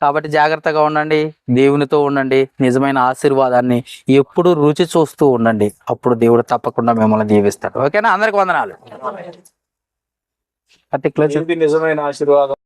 కాబట్టి జాగ్రత్తగా ఉండండి, దేవునితో ఉండండి, నిజమైన ఆశీర్వాదాన్ని ఎప్పుడు రుచి చూస్తూ ఉండండి. అప్పుడు దేవుడు తప్పకుండా మిమ్మల్ని దీవిస్తాడు. ఓకేనా? అందరికి వందనాలు. నిజమైన ఆశీర్వాదం.